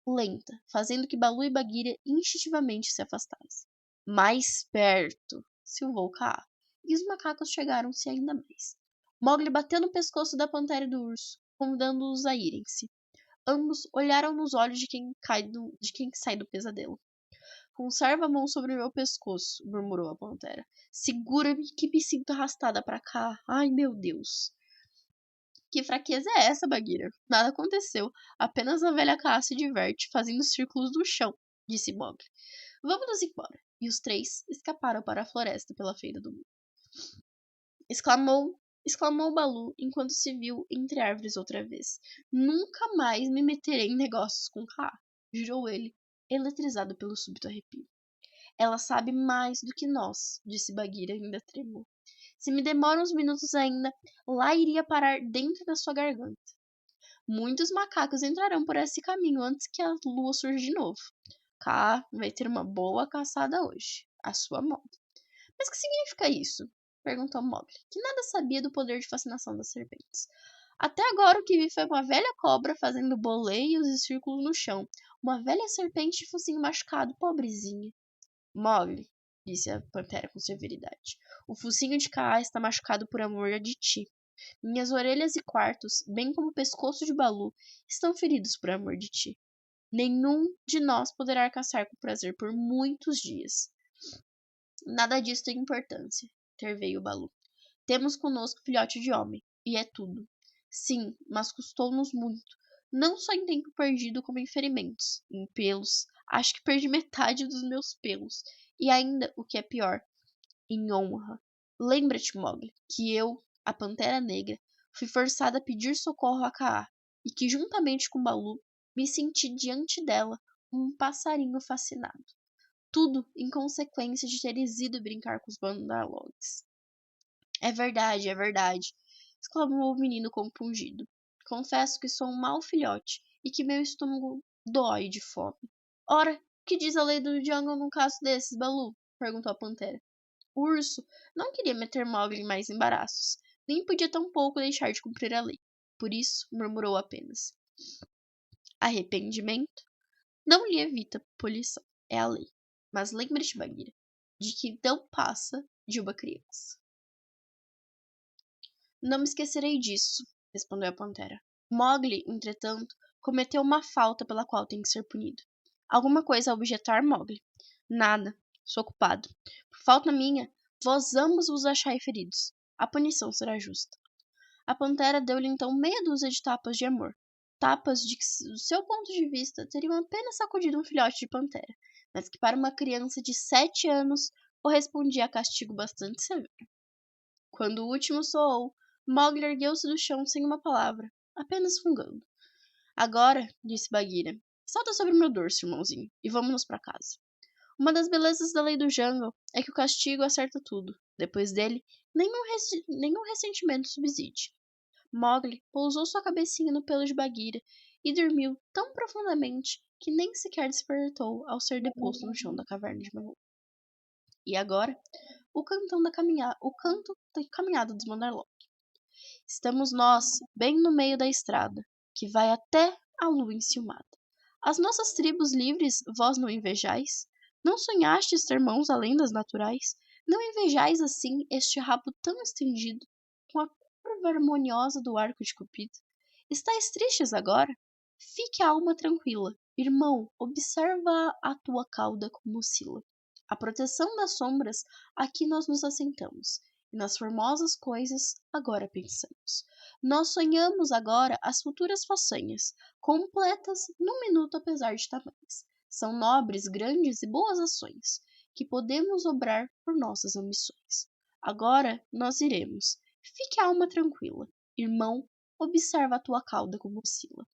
lenta, fazendo que Baloo e Bagheera instintivamente se afastassem. Mais perto, silvou Kaa, e os macacos chegaram-se ainda mais. Mowgli bateu no pescoço da pantera e do urso, convidando-os a irem-se. Ambos olharam nos olhos de quem sai do pesadelo. Conserva a mão sobre o meu pescoço, murmurou a pantera. Segura-me que me sinto arrastada para cá. Ai, meu Deus. Que fraqueza é essa, Bagheera? Nada aconteceu. Apenas a velha Kaa se diverte, fazendo círculos no chão, disse Mowgli. Vamos nos embora. E os 3 escaparam para a floresta pela feira do mundo. Exclamou Baloo enquanto se viu entre árvores outra vez. Nunca mais me meterei em negócios com Kaa, jurou ele, eletrizado pelo súbito arrepio. Ela sabe mais do que nós, disse Bagheera ainda trêmulo. Se me demora uns minutos ainda, lá iria parar dentro da sua garganta. Muitos macacos entrarão por esse caminho antes que a lua surja de novo. Kaa vai ter uma boa caçada hoje, à sua moda. Mas que significa isso? Perguntou Mowgli, que nada sabia do poder de fascinação das serpentes. Até agora o que vi foi uma velha cobra fazendo boleios e círculos no chão. Uma velha serpente de focinho machucado, pobrezinha. Mowgli, disse a pantera com severidade, o focinho de Kaa está machucado por amor de ti. Minhas orelhas e quartos, bem como o pescoço de Baloo, estão feridos por amor de ti. Nenhum de nós poderá caçar com prazer por muitos dias. Nada disso tem importância, interveio Baloo. Temos conosco filhote de homem, e é tudo. Sim, mas custou-nos muito. Não só em tempo perdido, como em ferimentos, em pelos. Acho que perdi metade dos meus pelos. E ainda, o que é pior, em honra. Lembra-te, Mowgli, que eu, a Pantera Negra, fui forçada a pedir socorro a Kaa, e que, juntamente com Baloo, me senti diante dela um passarinho fascinado. Tudo em consequência de teres ido brincar com os Bandarlogs. É verdade, exclamou o menino compungido. Confesso que sou um mau filhote e que meu estômago dói de fome. Ora, que diz a lei do jungle num caso desses, Baloo? Perguntou a pantera. O urso não queria meter Mowgli em mais embaraços, nem podia tampouco deixar de cumprir a lei. Por isso, murmurou apenas. Arrependimento não lhe evita punição, é a lei. Mas lembre-te, Bagheera, de que não passa de uma criança. Não me esquecerei disso, respondeu a pantera. Mowgli, entretanto, cometeu uma falta pela qual tem que ser punido. Alguma coisa a objetar, Mowgli? Nada. Sou ocupado. Por falta minha, vós ambos vos achai feridos. A punição será justa. A pantera deu-lhe então meia dúzia de tapas de amor. Tapas de que, do seu ponto de vista, teriam apenas sacudido um filhote de pantera, mas que para uma criança de 7 anos correspondia a castigo bastante severo. Quando o último soou, Mowgli ergueu-se do chão sem uma palavra, apenas fungando. Agora, disse Bagheera, salta sobre meu dorso, irmãozinho, e vamos-nos para casa. Uma das belezas da lei do jungle é que o castigo acerta tudo. Depois dele, nenhum ressentimento subsiste. Mowgli pousou sua cabecinha no pelo de Bagheera e dormiu tão profundamente que nem sequer despertou ao ser deposto no chão da caverna de Magoo. E agora, o canto da caminhada dos Monarlok. Estamos nós, bem no meio da estrada, que vai até a lua enciumada. As nossas tribos livres, vós não invejais? Não sonhastes ter mãos além das naturais? Não invejais assim este rabo tão estendido, com a curva harmoniosa do arco de Cupido? Estais tristes agora? Fique a alma tranquila. Irmão, observa a tua cauda como oscila. A proteção das sombras, aqui nós nos assentamos, e nas formosas coisas agora pensamos. Nós sonhamos agora as futuras façanhas, completas num minuto apesar de tamanhas. São nobres, grandes e boas ações, que podemos obrar por nossas ambições. Agora nós iremos. Fique a alma tranquila. Irmão, observa a tua cauda como oscila.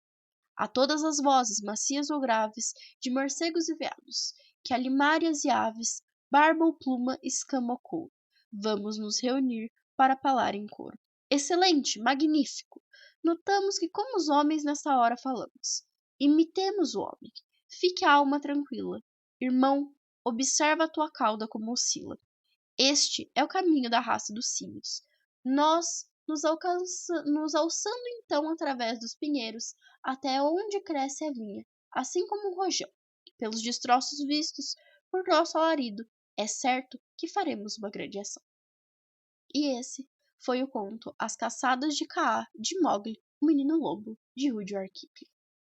A todas as vozes, macias ou graves, de morcegos e veados, que alimárias e aves, barba ou pluma, escama ou couro, vamos nos reunir para falar em coro. Excelente, magnífico! Notamos que como os homens nesta hora falamos. Imitemos o homem. Fique a alma tranquila. Irmão, observa a tua cauda como oscila. Este é o caminho da raça dos símios. Nós nos alçando então através dos pinheiros até onde cresce a vinha, assim como o rojão. Pelos destroços vistos por nosso alarido, é certo que faremos uma grande ação. E esse foi o conto As Caçadas de Kaa, de Mowgli, o Menino Lobo, de Rudyard Kipling.